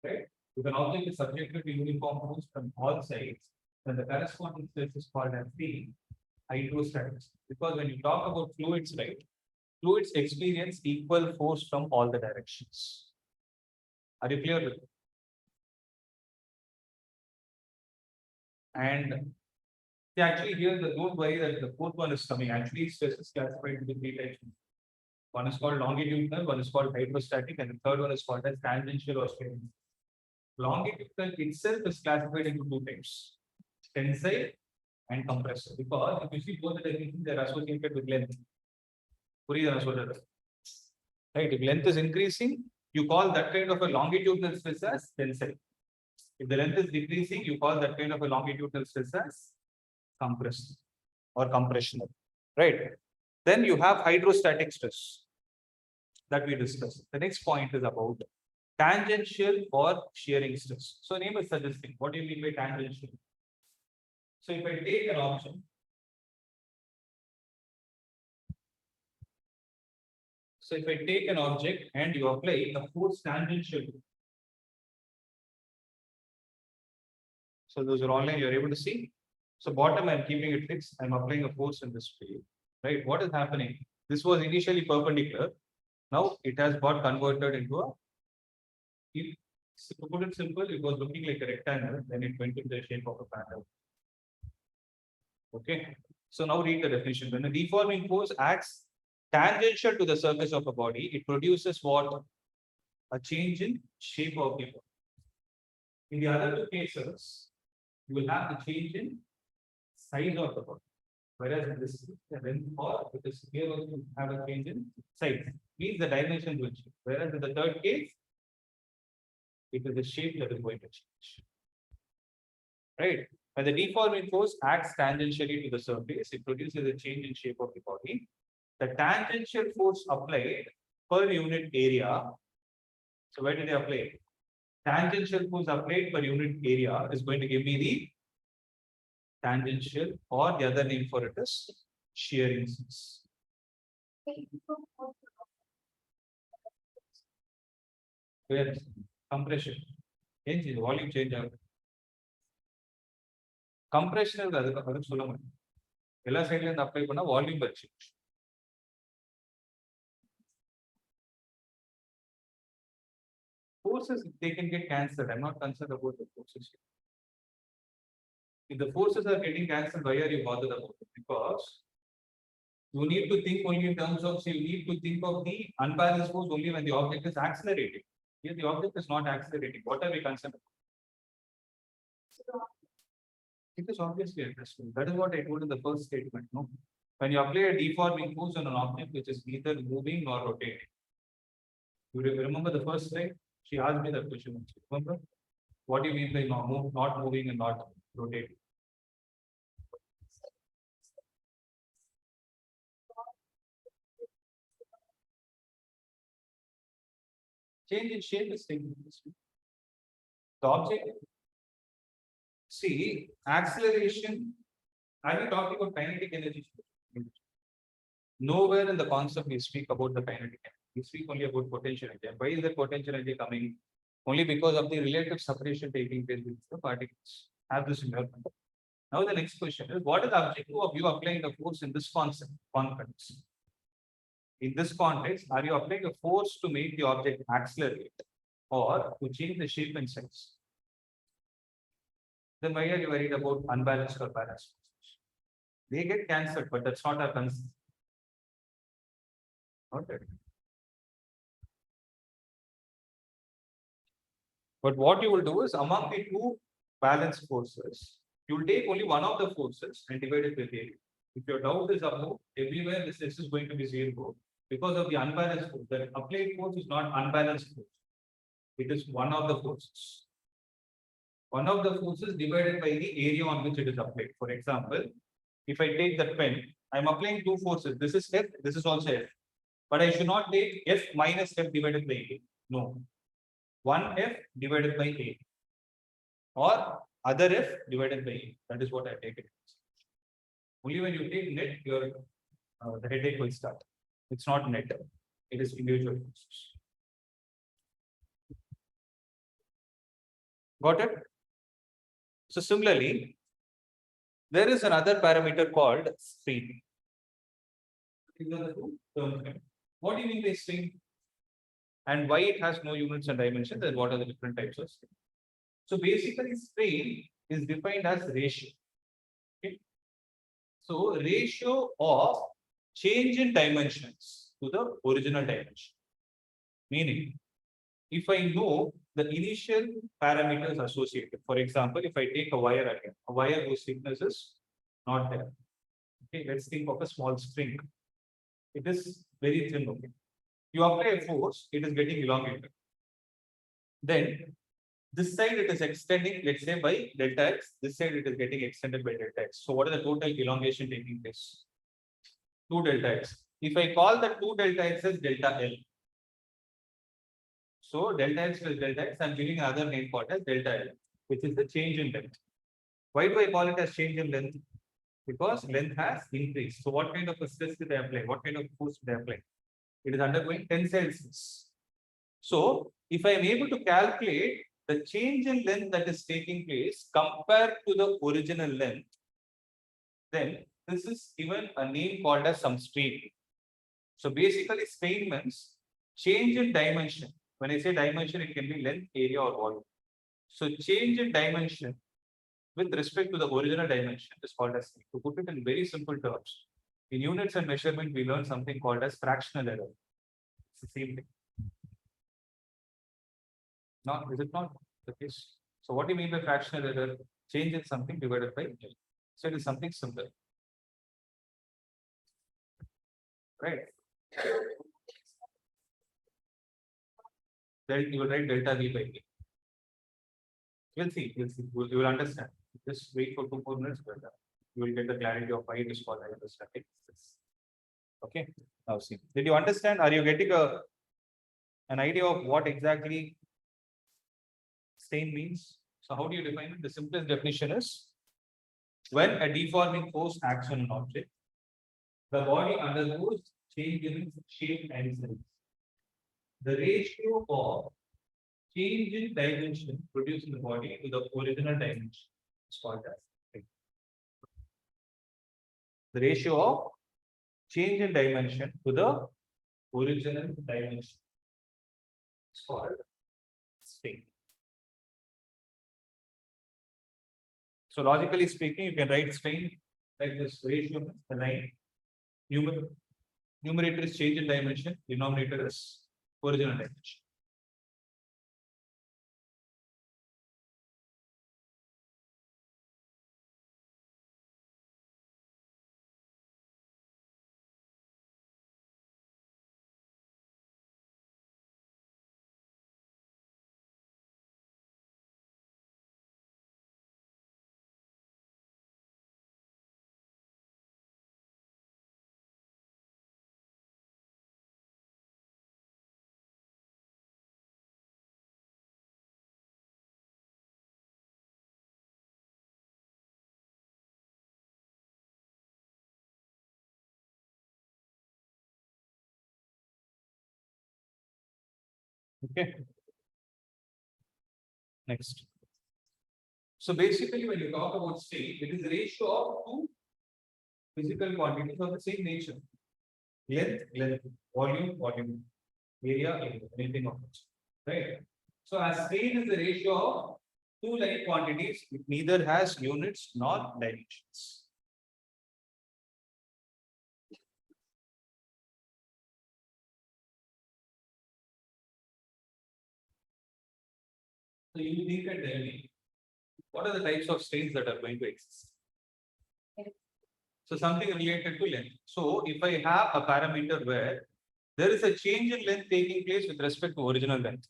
right? If an object is subjected to uniform force from all sides, then the corresponding stress is called as the hydrostatic. Because when you talk about fluids, right? Fluids experience equal force from all the directions. Are you clear with it? And actually here, don't worry that the fourth one is coming. Actually, stress is classified into three types. One is called longitudinal, one is called hydrostatic, and the third one is called as tangential or strain. Longitudinal itself is classified into two types: tensile and compressor. Because if you see both the definitions, they are associated with length. Right? If length is increasing, you call that kind of a longitudinal stress as tensile. If the length is decreasing, you call that kind of a longitudinal stress as compressor. or compressional, right? Then you have hydrostatic stress that we discussed. The next point is about tangential or shearing stress. So name is suggesting, what do you mean by tangential? So if I take an option, so if I take an object and you apply a force tangential, so those are online, you're able to see. So bottom, I'm keeping it fixed. I'm applying a force in this way, right? What is happening? This was initially perpendicular. Now it has got converted into a, to put it simple, it was looking like a rectangle, then it went into the shape of a panel. Okay. So now read the definition. When a deforming force acts tangential to the surface of a body, it produces what? A change in shape of the body. In the other two cases, you will have the change in size of the body. Whereas in this, then or because here also you have a change in size, means the dimension will change. Whereas in the third case, it is the shape that is going to change. Right? When the deforming force acts tangentially to the surface, it produces a change in shape of the body. The tangential force applied per unit area. So where did they apply? Tangential force applied per unit area is going to give me the tangential, or the other name for it is shearing stress. Where compression change is volume change ஆகுது. Compression அதுக்கு சொல்ல முடியும். எல்லா சைடுல இருந்து apply பண்ணா volume வச்சு. Forces they can get cancelled. I'm not concerned about the forces. If the forces are getting cancelled, why are you bothered about it? Because you need to think only in terms of, so you need to think of the unbalanced force only when the object is accelerating. Here the object is not accelerating. What are we concerned about? It is obviously understood. That is what I told in the first statement. No, when you apply a deforming force on an object which is neither moving nor rotating. You remember the first slide? She asked me that question. Remember? What do you mean by not moving and not rotating? Change in shape is taking place. The object. See, acceleration. Are we talking about kinetic energy? Nowhere in the concept we speak about the kinetic energy. We speak only about potential energy. Why is the potential energy coming? Only because of the relative separation taking place with the particles. Have this in your mind. Now the next question is, what is the objective of you applying the force in this context? In this context, are you applying a force to make the object accelerate or to change the shape and size? Then why are you worried about unbalanced or balanced forces? They get cancelled, but that's not our concern. Okay. But what you will do is, among the two balanced forces, you will take only one of the forces and divide it with area. If your doubt is about everywhere this is going to be 0 because of the unbalanced force. The applied force is not unbalanced force. It is one of the forces. One of the forces divided by the area on which it is applied. For example, if I take that pen, I am applying two forces. This is F, this is also F. But I should not take F minus F divided by A. No. 1F divided by A. Or other F divided by A. That is what I take it. Only when you take net, your the headache will start. It's not net. It is individual forces. Got it? So similarly, there is another parameter called strain. These are the two terms. What do you mean by strain? And why it has no units and dimensions, and what are the different types of strain? So basically, strain is defined as ratio. Okay. So ratio of change in dimensions to the original dimension. Meaning, if I know the initial parameters associated, for example, if I take a wire again, a wire whose thickness is not there. Okay, let's think of a small string. It is very thin. Okay. You apply a force, it is getting elongated. Then This side it is extending, let's say by delta x. This side it is getting extended by delta x. So what is the total elongation taking place? 2 delta x. If I call the 2 delta x as delta L. So delta x plus delta x, I'm giving another name called as delta L, which is the change in length. Why do I call it as change in length? Because length has increased. So what kind of a stress did I apply? What kind of force did I apply? It is undergoing tensile stress. So if I am able to calculate the change in length that is taking place compared to the original length, then this is given a name called as some strain. So basically strain means change in dimension. When I say dimension, it can be length, area or volume. So change in dimension with respect to the original dimension is called as strain. To put it in very simple terms, in units and measurement, we learn something called as fractional error. It's the same thing. No, is it not the case? So what do you mean by fractional error? Change in something divided by L. So it is something similar. Right? Then you will write delta V by K. We'll see, you will understand. Just wait for 2-4 minutes, but you will get the clarity of why it is called electrostatic stress. Okay, now see. Did you understand? Are you getting an idea of what exactly strain means? So how do you define it? The simplest definition is when a deforming force acts on an object, the body undergoes change in shape and size. The ratio of change in dimension produced in the body to the original dimension is called as strain. The ratio of change in dimension to the original dimension is called strain. So logically speaking, you can write strain like this ratio, the line. Numerator is change in dimension, denominator is original dimension. Okay. Next. So basically, when you talk about strain, it is a ratio of two physical quantities of the same nature. Length, volume, area, anything of it. Right. So as strain is the ratio of two like quantities, it neither has units nor dimensions. So you think and tell me, what are the types of strains that are going to exist? So something related to length. So if I have a parameter where there is a change in length taking place with respect to original length,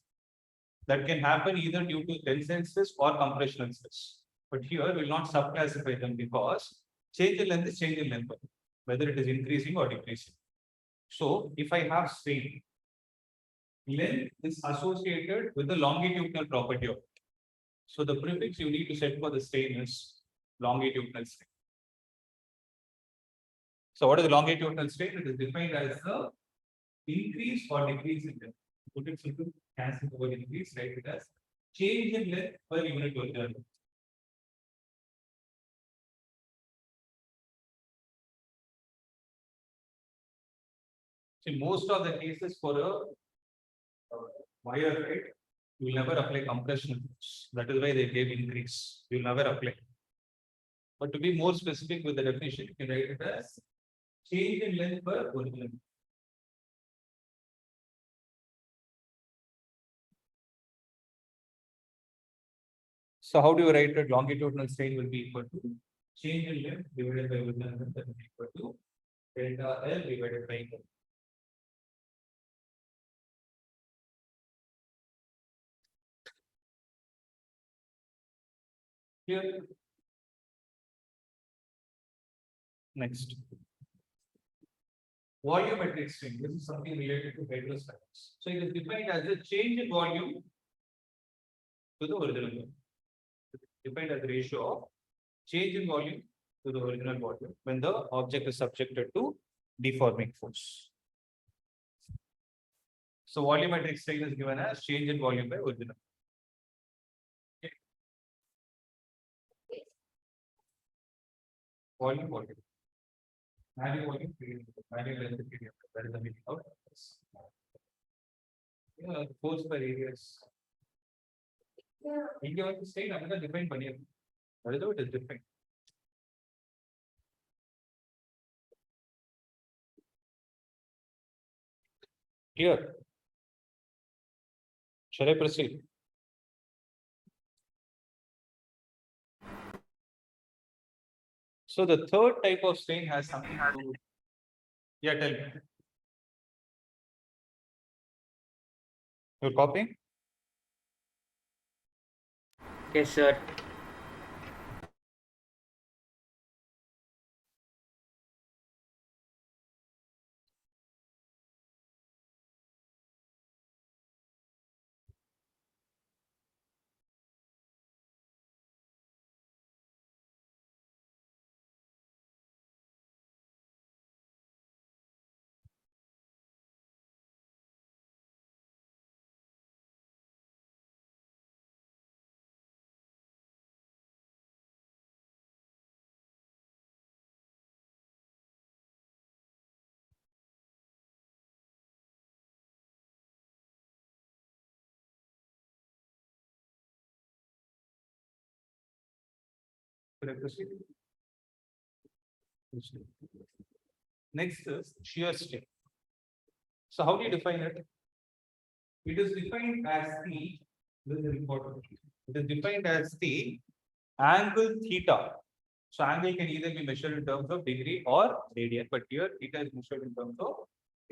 that can happen either due to tensile stress or compressional stress. But here we will not subclassify them because change in length is change in length, whether it is increasing or decreasing. So if I have strain, length is associated with the longitudinal property of it. So the prefix you need to set for the strain is longitudinal strain. So what is the longitudinal strain? It is defined as the increase or decrease in length. Put it simple, cancel over increase, write it as change in length per unit original length. In most of the cases for a wire, right, you will never apply compression force. That is why they gave increase. You will never apply. But to be more specific with the definition, you can write it as change in length per original length. So how do you write it? Longitudinal strain will be equal to change in length divided by original length, that will be equal to delta L divided by L. Here. Next. Volumetric strain. This is something related to hydrostatic. So it is defined as a change in volume to the original volume. Defined as the ratio of change in volume to the original volume when the object is subjected to deforming force. So volumetric strain is given as change in volume by original. Okay. Volume. Value volume, value length, that is the meaning of this. Force per areas. India வந்து state another define பண்ணிருக்கு. That is how it is defined. Clear? Shall I proceed? So the third type of strain has something to do. Yeah, tell me. You're copying? Yes, sir. Should I proceed? Next is shear strain. So how do you define it? It is defined as the, this is important. It is defined as the angle theta. So angle can either be measured in terms of degree or radian, but here theta is measured in terms of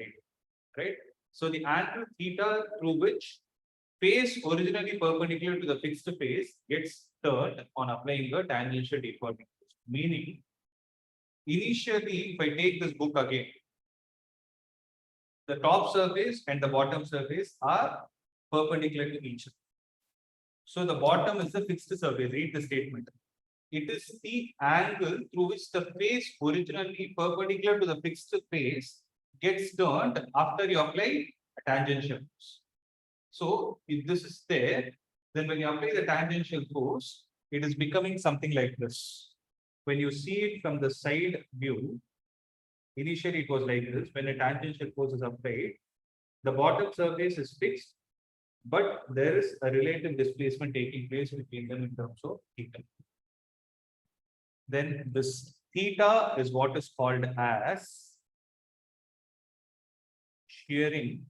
radian, right? So the angle theta through which face originally perpendicular to the fixed face gets turned on applying a tangential deforming force. Meaning, initially, if I take this book again, the top surface and the bottom surface are perpendicular to each other. So the bottom is the fixed surface. Read the statement. It is the angle through which the face originally perpendicular to the fixed face gets turned after you apply a tangential force. So if this is there, then when you apply the tangential force, it is becoming something like this. When you see it from the side view, initially it was like this. When a tangential force is applied, the bottom surface is fixed, but there is a relative displacement taking place between them in terms of theta. Then this theta is what is called as shearing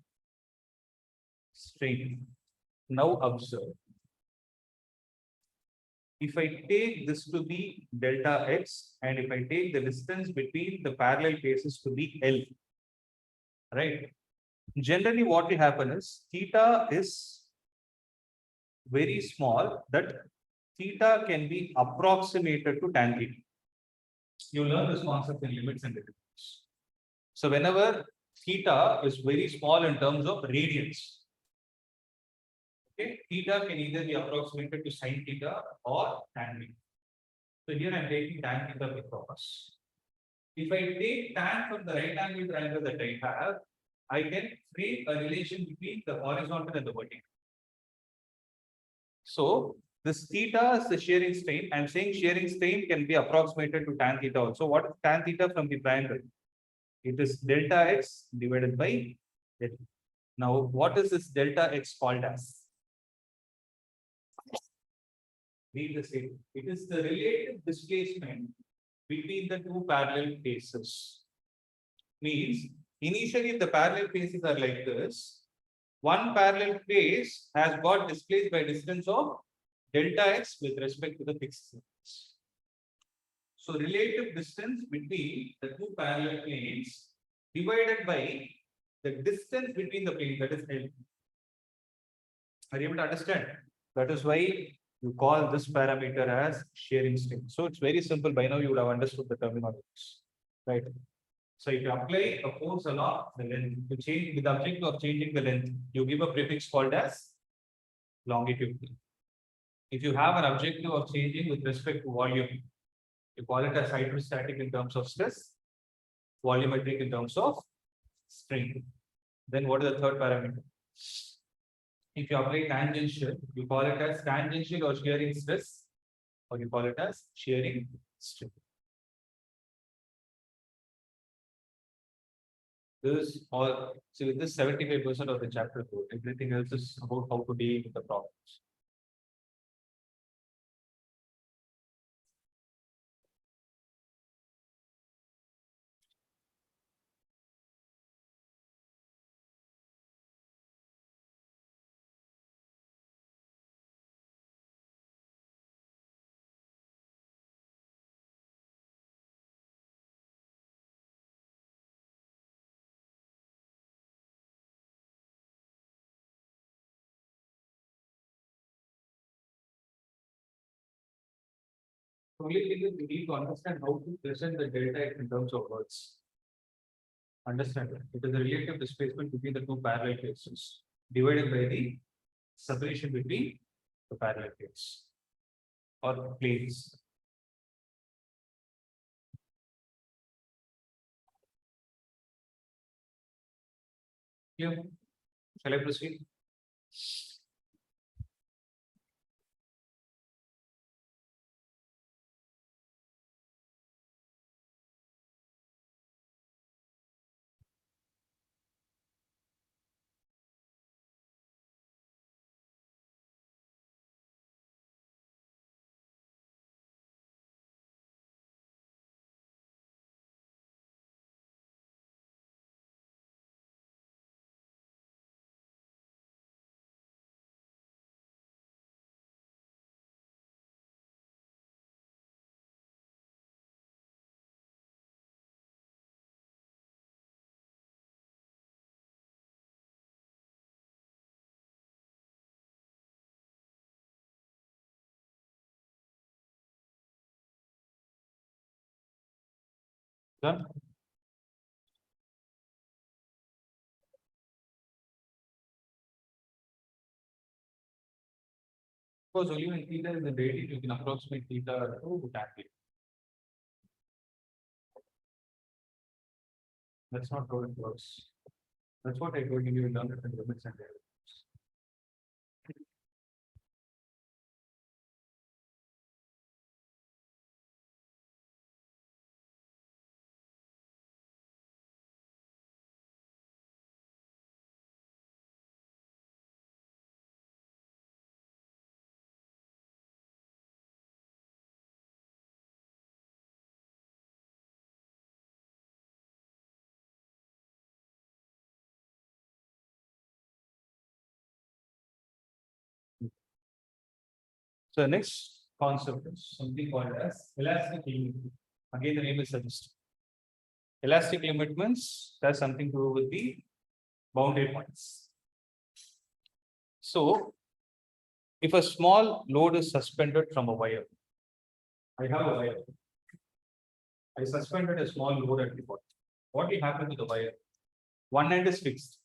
strain. Now observe. If I take this to be delta x and if I take the distance between the parallel faces to be L, right? Generally, what will happen is theta is very small, that theta can be approximated to tan theta. You learn this concept in limits and derivatives. So whenever theta is very small in terms of radians, okay, theta can either be approximated to sin theta or tan theta. So here I am taking tan theta because if I take tan from the right angle triangle that I have, I can frame a relation between the horizontal and the vertical. So this theta is the shearing strain. I am saying shearing strain can be approximated to tan theta also. What is tan theta from the triangle? It is delta x divided by delta. Now, what is this delta x called as? Read the statement. It is the relative displacement between the two parallel faces. Means initially, if the parallel faces are like this, one parallel face has got displaced by distance of delta x with respect to the fixed surface. So relative distance between the two parallel planes divided by the distance between the planes, that is L. Are you able to understand? That is why You call this parameter as shearing strength. So it's very simple. By now you would have understood the terminologies, right? So if you apply a force along the length, to change with the objective of changing the length, you give a prefix called as longitudinal. If you have an objective of changing with respect to volume, you call it as hydrostatic in terms of stress, volumetric in terms of strain. Then what is the third parameter? If you apply tangential, you call it as tangential or shearing stress, or you call it as shearing strain. This is all, so with this 75% of the chapter code, everything else is about how to deal with the problems. Only thing is we need to understand how to present the delta in terms of words. Understand it. It is the relative displacement between the two parallel places divided by the separation between the parallel plates or planes. Clear? Shall I proceed? Done? Because only when theta is the radian, you can approximate theta to tan theta. That's not how it works. That's what I told you, you learn it in limits and derivatives. So the next concept is something called as elastic limit. Again, the name is suggested. Elastic limit means that's something to do with the boundary points. So, if a small load is suspended from a wire, I have a wire. I suspended a small load at the bottom. What will happen to the wire? One end is fixed.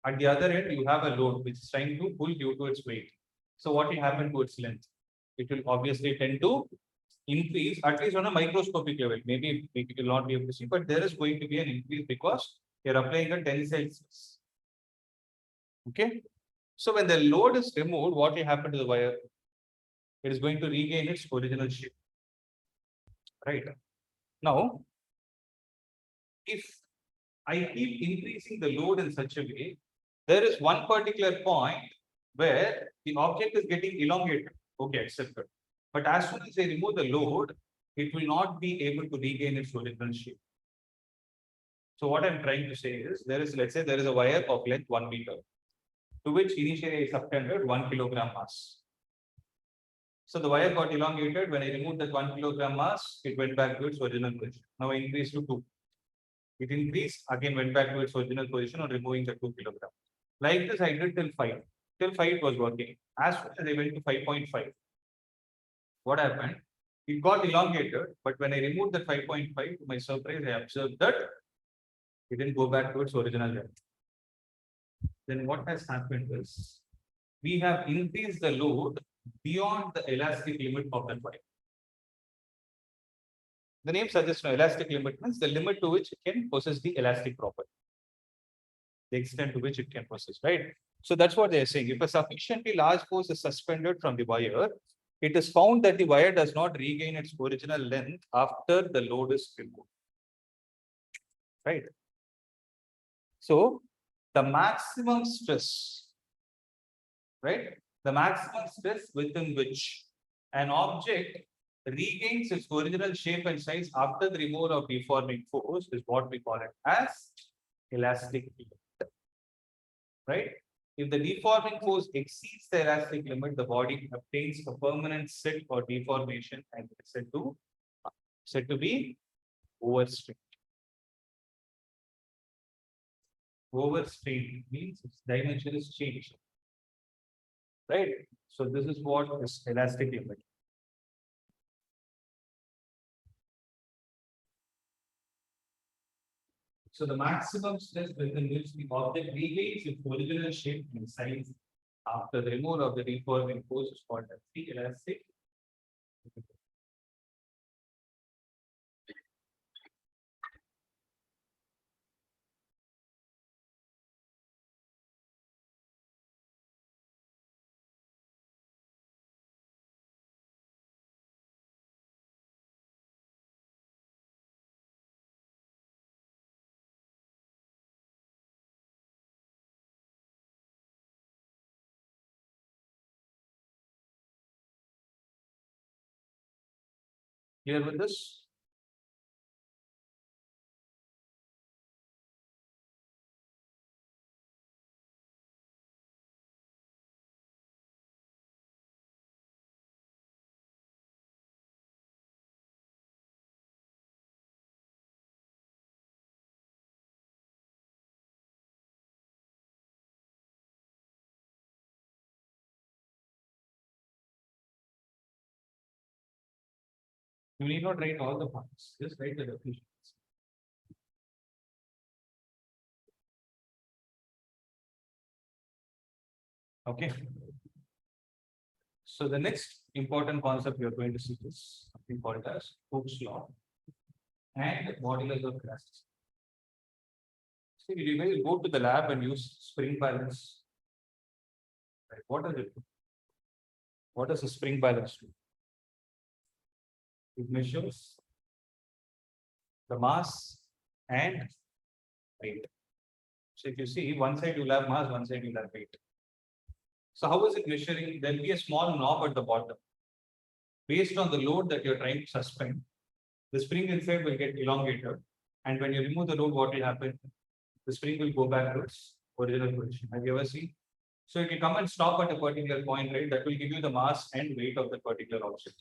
At the other end, you have a load which is trying to pull due to its weight. So what will happen to its length? It will obviously tend to increase, at least on a microscopic level. Maybe it will not be able to see, but there is going to be an increase because you're applying a tensile stress. Okay. So when the load is removed, what will happen to the wire? It is going to regain its original shape. Right. Now, if I keep increasing the load in such a way, there is one particular point where the object is getting elongated. Okay, accepted. But as soon as I remove the load, it will not be able to regain its original shape. So what I'm trying to say is, there is, let's say there is a wire of length 1 meter, to which initially I subtended 1 kilogram mass. So the wire got elongated. When I removed that 1 kilogram mass, it went back to its original position. Now I increased to 2. It increased, again went back to its original position on removing the 2 kilogram. Like this, I did till 5. Till 5 it was working. As soon as I went to 5.5, what happened? It got elongated, but when I removed the 5.5, to my surprise, I observed that it didn't go back to its original length. Then what has happened is we have increased the load beyond the elastic limit of that wire. The name suggests no elastic limit means the limit to which it can possess the elastic property, the extent to which it can possess, right? So that's what they are saying. If a sufficiently large force is suspended from the wire, it is found that the wire does not regain its original length after the load is removed, right? So the maximum stress, right? The maximum stress within which an object regains its original shape and size after the removal of deforming force is what we call it as elastic limit, right? If the deforming force exceeds the elastic limit, the body obtains a permanent set or deformation and is said to be overstrained. Overstrained means its dimension is changed, right? So this is what is elastic limit. So the maximum stress within which the object regains its original shape and size after the removal of the deforming force is called as the elastic. Clear with this? You need not write all the points, just write the definitions. Okay. So the next important concept we are going to see is something called as Hooke's law and modulus of elasticity. So you will go to the lab and use spring balance. Right. What does it do? What does a spring balance do? It measures the mass and weight. So if you see, one side you'll have mass, one side you'll have weight. So how is it measuring? There'll be a small knob at the bottom. Based on the load that you're trying to suspend, the spring inside will get elongated. And when you remove the load, what will happen? The spring will go back to its original position. Have you ever seen? So if you come and stop at a particular point, right, that will give you the mass and weight of the particular object.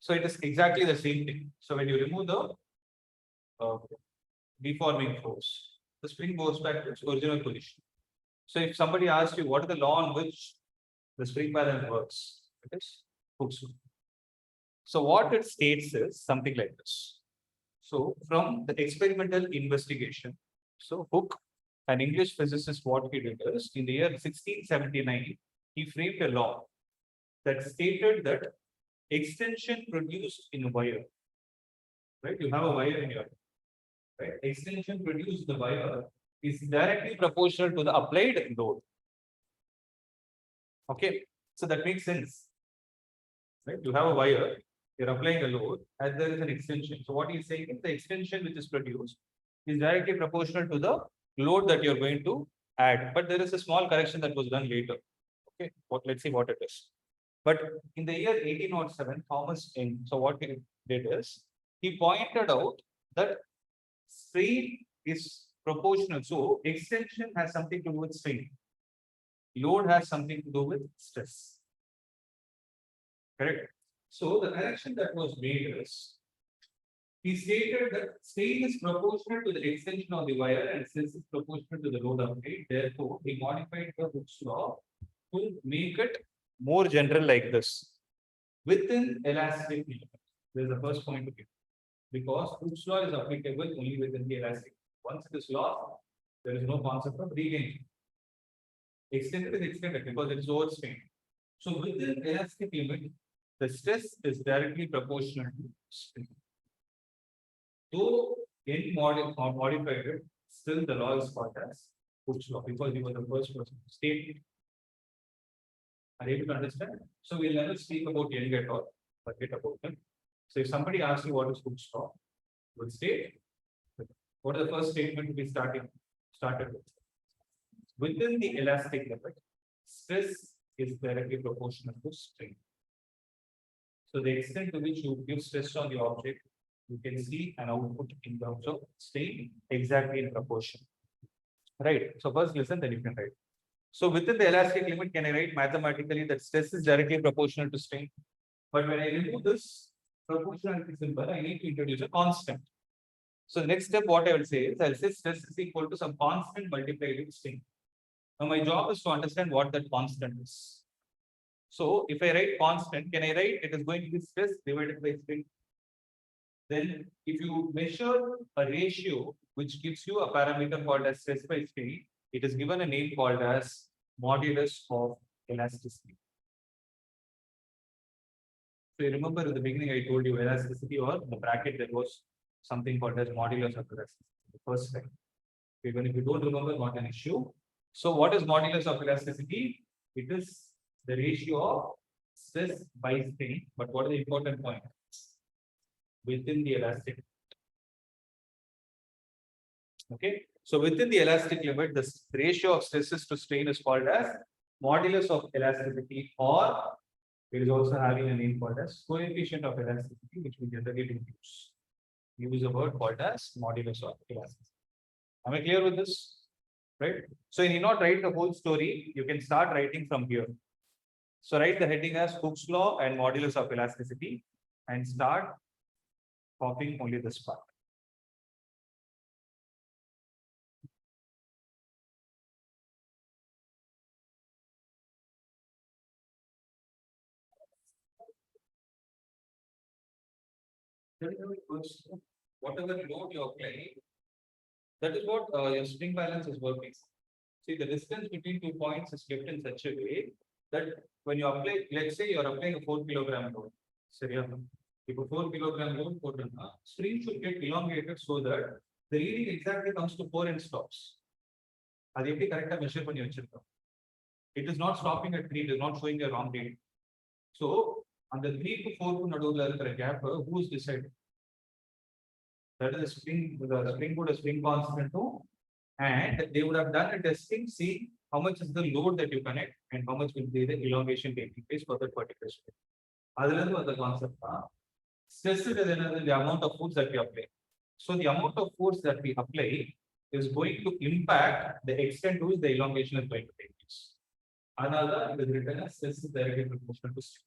So it is exactly the same thing. So when you remove the deforming force, the spring goes back to its original position. So if somebody asks you what is the law on which the spring balance works, it is Hooke's law. So what it states is something like this. So from the experimental investigation, so Hooke, an English physicist, what he did is in the year 1679, he framed a law that stated that extension produced in a wire, right? You have a wire in your, right? Extension produced in the wire is directly proportional to the applied load. Okay, so that makes sense, right? You have a wire, you're applying a load, and there is an extension. So what he's saying is the extension which is produced is directly proportional to the load that you're going to add. But there is a small correction that was done later. Okay, let's see what it is. But in the year 1807, Thomas Young, so what he did is he pointed out that strain is proportional. So extension has something to do with strain. Load has something to do with stress. Correct. So the correction that was made is he stated that strain is proportional to the extension of the wire and stress is proportional to the load applied. Therefore, he modified the Hooke's law to make it more general like this. within elastic limit. This is the first point to give. Because Hooke's law is applicable only within the elastic. Once it is lost, there is no concept of regaining. Extended is extended because it is overstrained. So within elastic limit, the stress is directly proportional to strain. Though in modified it, still the law is called as Hooke's law because he was the first person to state it. Are you able to understand? So we'll never speak about Young at all, forget about him. So if somebody asks you what is Hooke's law, we'll state what is the first statement to be started with. Within the elastic limit, stress is directly proportional to strain. So the extent to which you give stress on the object, you can see an output in terms of strain exactly in proportion. Right. So first listen, then you can write. So within the elastic limit, can I write mathematically that stress is directly proportional to strain? But when I remove this proportionality symbol, I need to introduce a constant. So the next step, what I will say is, I'll say stress is equal to some constant multiplied with strain. Now my job is to understand what that constant is. So if I write constant, can I write it is going to be stress divided by strain? Then if you measure a ratio which gives you a parameter called as stress by strain, it is given a name called as modulus of elasticity. So you remember in the beginning I told you elasticity, or in the bracket there was something called as modulus of elasticity the first time. Even if you don't remember, not an issue. So what is modulus of elasticity? It is the ratio of stress by strain. But what is the important point? Within the elastic. Okay. So within the elastic limit, the ratio of stresses to strain is called as modulus of elasticity, or it is also having a name called as coefficient of elasticity, which we generally do use. Use a word called as modulus of elasticity. Am I clear with this? Right. So you need not write the whole story. You can start writing from here. So write the heading as Hooke's law and modulus of elasticity, and start copying only this part. Whatever load you apply, that is what your spring balance is working. See, the distance between 2 points is kept in such a way that when you apply, let's say you are applying a 4 kilogram load. If a 4 kilogram load, string should get elongated so that the reading exactly comes to 4 and stops. That's correct measure. It is not stopping at 3, it is not showing a wrong reading. So, on the 3 to 4 gap, who is decided? That is the spring would a spring constant too, and they would have done a testing, see how much is the load that you connect and how much will be the elongation taking place for that particular spring. Other than the concept, stress is the amount of force that we apply. So the amount of force that we apply is going to impact the extent to which the elongation is going to take place. Another is written as stress is directly proportional to strain.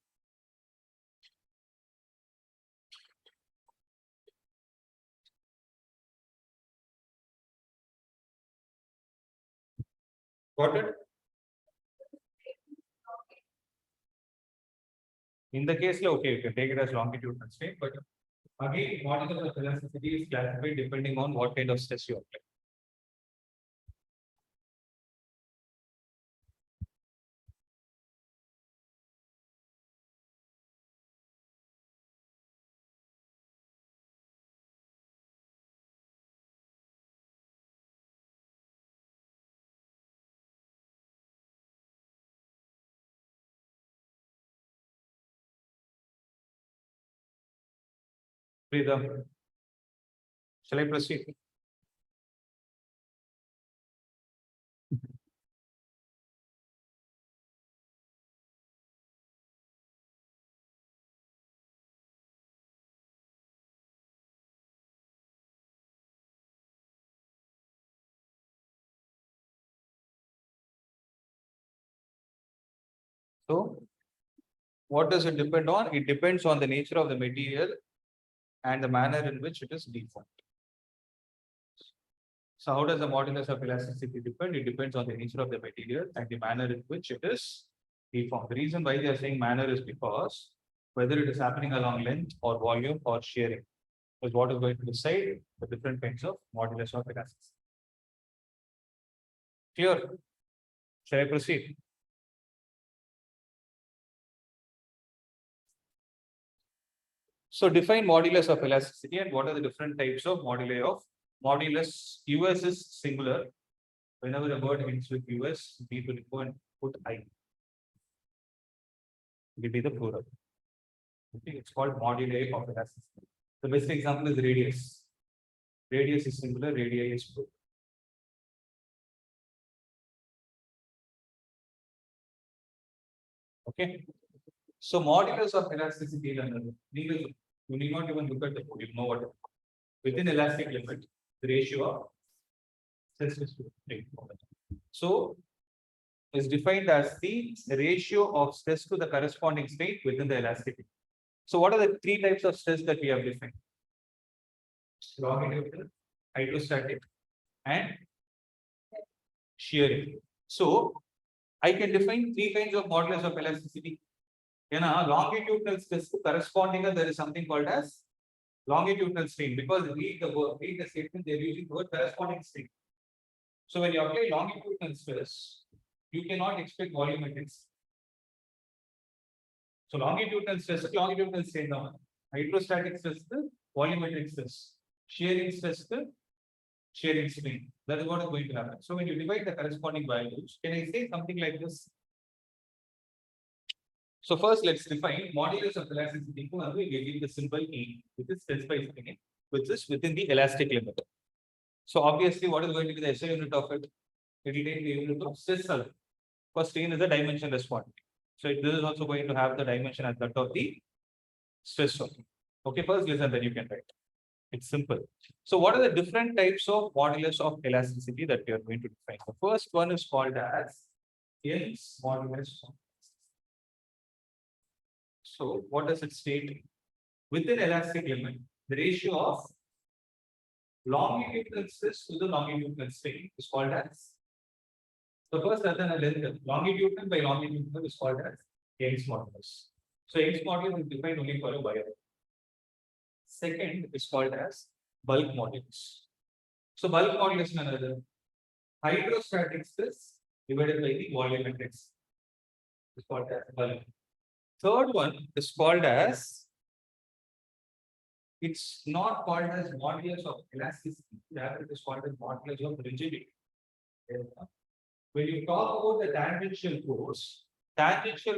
Got it? In the case, okay, you can take it as longitudinal strain, but again, modulus of elasticity is classified depending on what kind of stress you apply. Freedom. Shall I proceed? So, what does it depend on? It depends on the nature of the material and the manner in which it is deformed. So how does the modulus of elasticity depend? It depends on the nature of the material and the manner in which it is deformed. The reason why they are saying manner is because whether it is happening along length or volume or shearing, is what is going to decide the different kinds of modulus of elasticity. Clear? Shall I proceed? So define modulus of elasticity and what are the different types of moduli of modulus. US is singular. Whenever a word ends with US, people go and put I. It will be the plural. Okay, it's called moduli of elasticity. The best example is radius. Radius is singular, radii is plural. Okay. So modulus of elasticity is another. You need not even look at the code, you know what it is. Within elastic limit, the ratio of stress to strain. So is defined as the ratio of stress to the corresponding state within the elastic limit. So what are the three types of stress that we have defined? Longitudinal, hydrostatic, and shearing. So I can define three kinds of modulus of elasticity. In a longitudinal stress corresponding, there is something called as longitudinal strain, because read the statement, they're using the word corresponding strain. So when you apply longitudinal stress, you cannot expect volumetric. So longitudinal stress, longitudinal strain down. Hydrostatic stress, volumetric stress. Shearing stress, shearing strain. That is what is going to happen. So when you divide the corresponding values, can I say something like this? So first, let's define modulus of elasticity. We give the symbol E, which is stress by strain, which is within the elastic limit. So obviously, what is going to be the SI unit of it? It will take the unit of stress alone. Because strain is a dimensionless quantity. So this is also going to have the dimension as that of the stress zone. Okay, first listen, then you can write. It's simple. So what are the different types of modulus of elasticity that we are going to define? The first one is called as Young's modulus. So what does it state? Within elastic limit, the ratio of longitudinal stress to the longitudinal strain is called as. So first, other than length, longitudinal by longitudinal is called as Young's modulus. So Young's modulus is defined only for a wire. Second is called as bulk modulus. So bulk modulus is another hydrostatic stress divided by the volumetric stress is called as bulk. Third one is called as, it's not called as modulus of elasticity, rather it is called as modulus of rigidity. When you talk about the tangential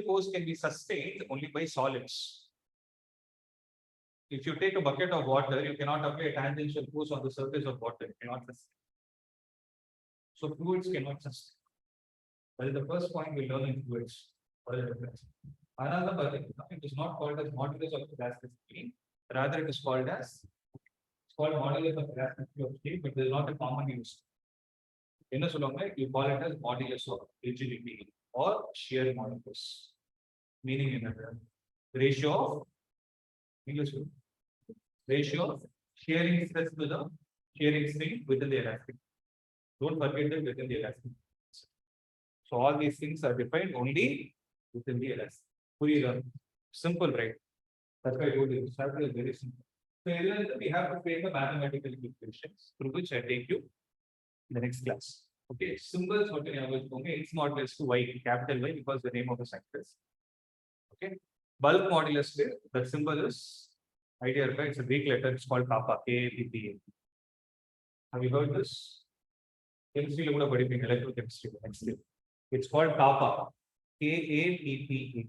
force can be sustained only by solids. If you take a bucket of water, you cannot apply a tangential force on the surface of water, it cannot sustain. So fluids cannot sustain. That is the first point we learn in fluids. What is the difference? Another, it is not called as modulus of elasticity, rather it is called as, it's called modulus of elasticity of state, but there is not a common use. In a solomon, you call it as modulus of rigidity or shear modulus. Meaning in another ratio of shearing stress to the shearing strain within the elastic. Don't forget that within the elastic. So all these things are defined only within the elastic. Simple, right? That's why I told you this chapter is very simple. So we have to create the mathematical equations through which I take you in the next class. Okay, symbols what you have is X modulus to Y, capital Y, because the name of the sector is. Okay, bulk modulus, that symbol is idea, it's a Greek letter, it's called kappa, K-A-P-P-A. Have you heard this? Chemistry, electrochemistry, it's called kappa, K-A-P-P-A.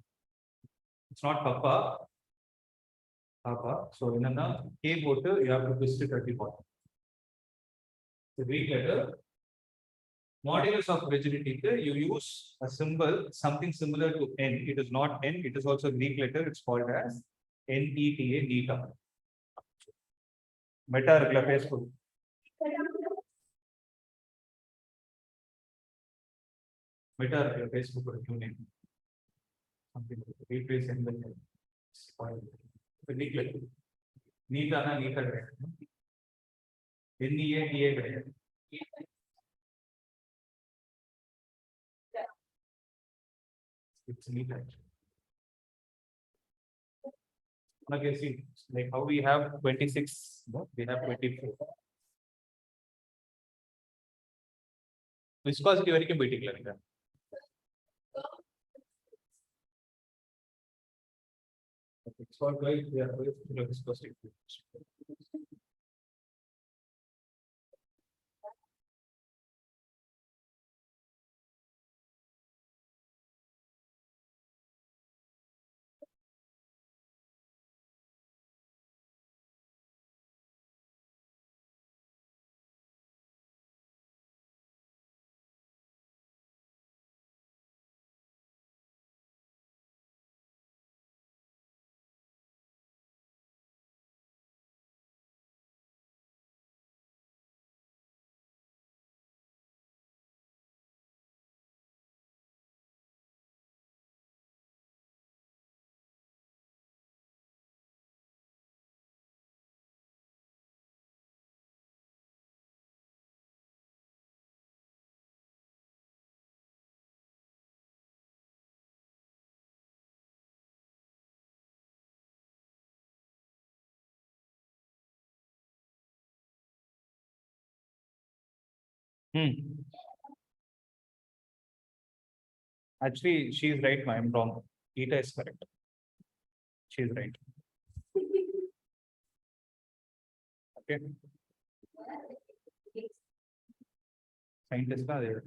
It's not kappa. Kappa. So in a K water, you have to twist it at the bottom. The Greek letter. Modulus of rigidity, you use a symbol, something similar to N. It is not N, it is also a Greek letter, it's called as NETA, neta. Meta Facebook. Meta Facebook or name. Something replace symbol. Greek letter. Neta na neta. NETA. It's neat actually. Okay, see, like how we have 26, no? We have 24. Viscosity வரைக்கும் போயிட்டீங்களா நீங்க? Okay, so guys, we are going to the viscosity. Actually, she is right, I'm wrong. Eta is correct. She is right. Okay. Scientists are there.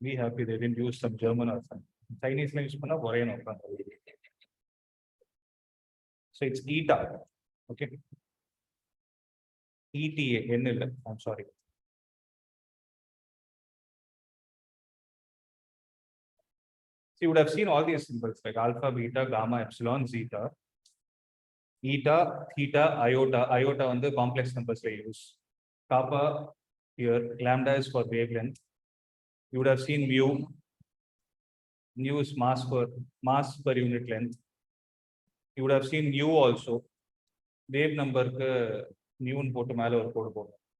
Be happy they didn't use some German or something. Chinese use panna. So it's eta. Okay. ETA, I'm sorry. So you would have seen all these symbols like alpha, beta, gamma, epsilon, zeta, eta, theta, iota. Iota on the complex numbers they use. Kappa here, lambda is for wavelength. You would have seen mu. Mu is mass per unit length. You would have seen nu also. Wave number nu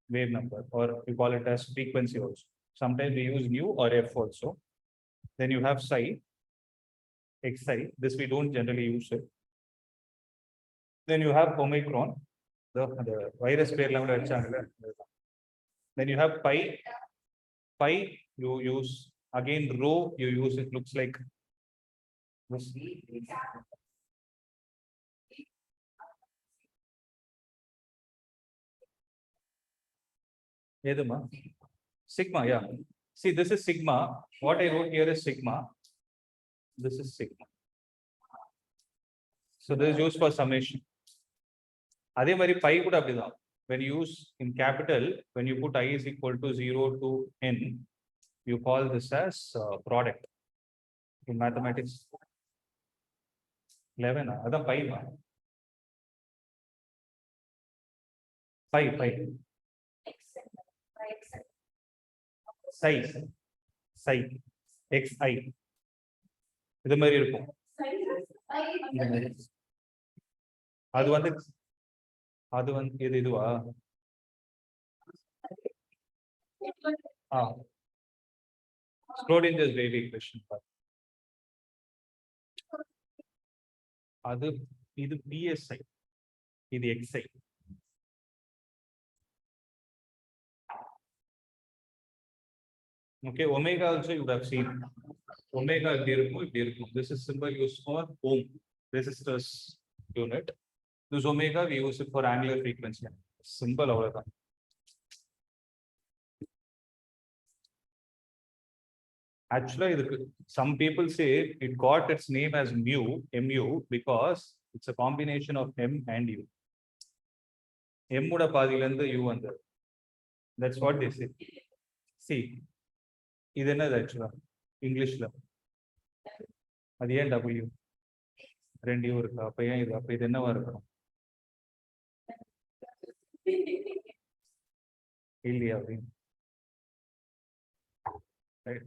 wave number, or you call it as frequency also. Sometimes we use nu or f also. Then you have psi, xi. This we don't generally use it. Then you have omicron, the virus pair lambda channel. Then you have pi. Pi you use again rho. You use it looks like this. Sigma, yeah. See, this is sigma. What I wrote here is sigma. This is sigma. So this is used for summation. Adhe mari pi could have when you use in capital, when you put I is equal to 0 to n, you call this as product. In mathematics, 11. That's pi. Pi. Psi. Xi. இது மாதிரி இருக்கும். அது வந்து இதுவா? Schrodinger's wave equation. அது இது psi. இது xi. Okay, omega also you would have seen. Omega this is symbol used for ohm resistors unit. This omega we use it for angular frequency. Symbol over that. Actually, some people say it got its name as mu because it's a combination of m and u. M uda paadilanda u under. That's what they say. See, this is actually English. That's W. Rendu irukka. Appo yen idu? Appo idu enna varum? Illiya. Right.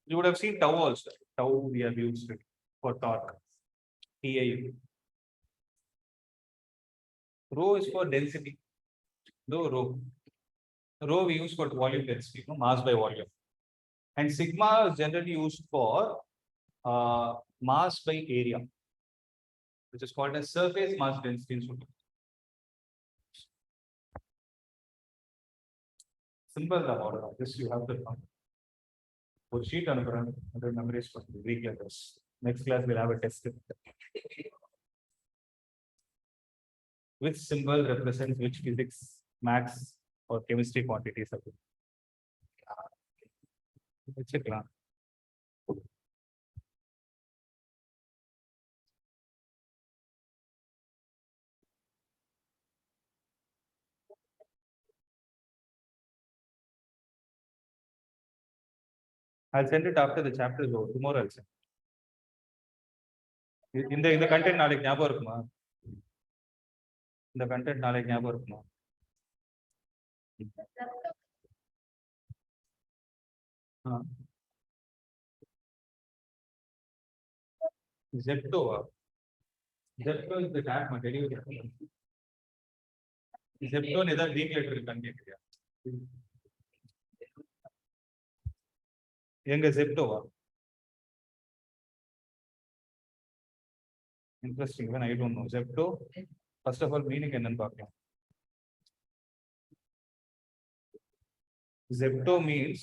You would have seen tau also. Tau we have used it for torque. TAU. Rho is for density. No rho. Rho we use for volume density, mass by volume. And sigma is generally used for mass by area, which is called as surface mass density in solid. Simple the order. This you have to come. For sheet and memories for the Greek letters. Next class we'll have a test. Which symbol represents which physics, maths, or chemistry quantities are. It's a class. I'll send it after the chapter is over. Tomorrow I'll send. In the content நாளைக்கு ஞாபகம் இருக்குமா? இந்த content நாளைக்கு ஞாபகம் இருக்குமா? Zepto. Zepto is the tag material. Zepto is the Greek letter content. எங்க Zepto. Interesting. When I don't know Zepto. First of all, meaning என்னன்னு பார்க்கலாம். Zepto means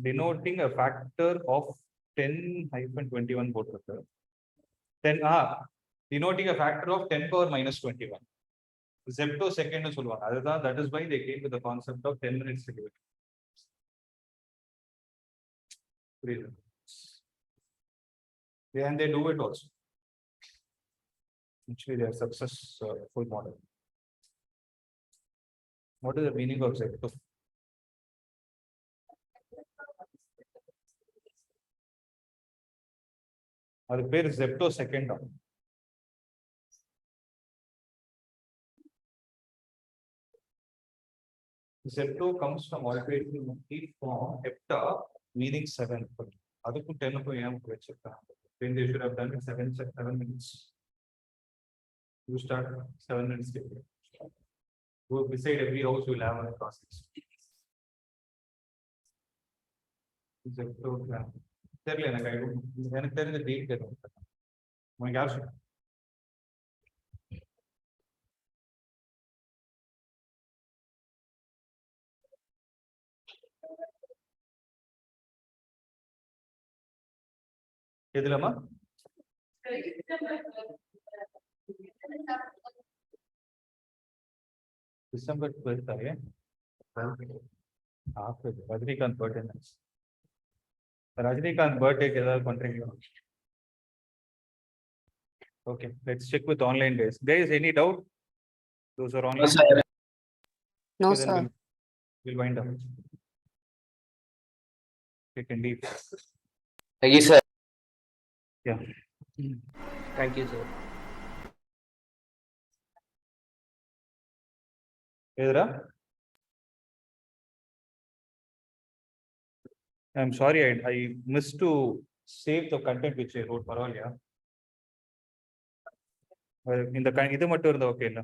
denoting a factor of 10-21 போட்டிருக்கு. 10 denoting a factor of 10 power minus 21. Zepto second னு சொல்லுவாங்க. அதுதான் that is why they came with the concept of 10 minutes to give it. And they do it also. Actually, they are successful model. What is the meaning of Zepto? அது பேர் Zepto second. Zepto comes from alternating form hepta meaning 7. அதுக்கும் 10க்கும் ஏன் வச்சிருக்காங்க? Then they should have done it 7 minutes. You start 7 minutes. Go beside every house you will have a process. Zepto தெரியல எனக்கு தெரிஞ்ச date தெரியும். உங்களுக்கு யார் சொல்லுங்க? எதுலமா? December 12th. Rajinikanth birthday. Rajinikanth பர்த்டேக்கு ஏதாவது பண்றீங்களா? Okay, let's check with online guys. Guys, any doubt? Those are online. No, Okay, then sir. We'll wind up. Take and leave. Thank you, sir. Yeah. Thank you, sir. Edra? I'm sorry, I missed to save the content which I wrote. பரவாயில்லையா? இந்த இது மட்டும் இருந்தா okay இல்ல?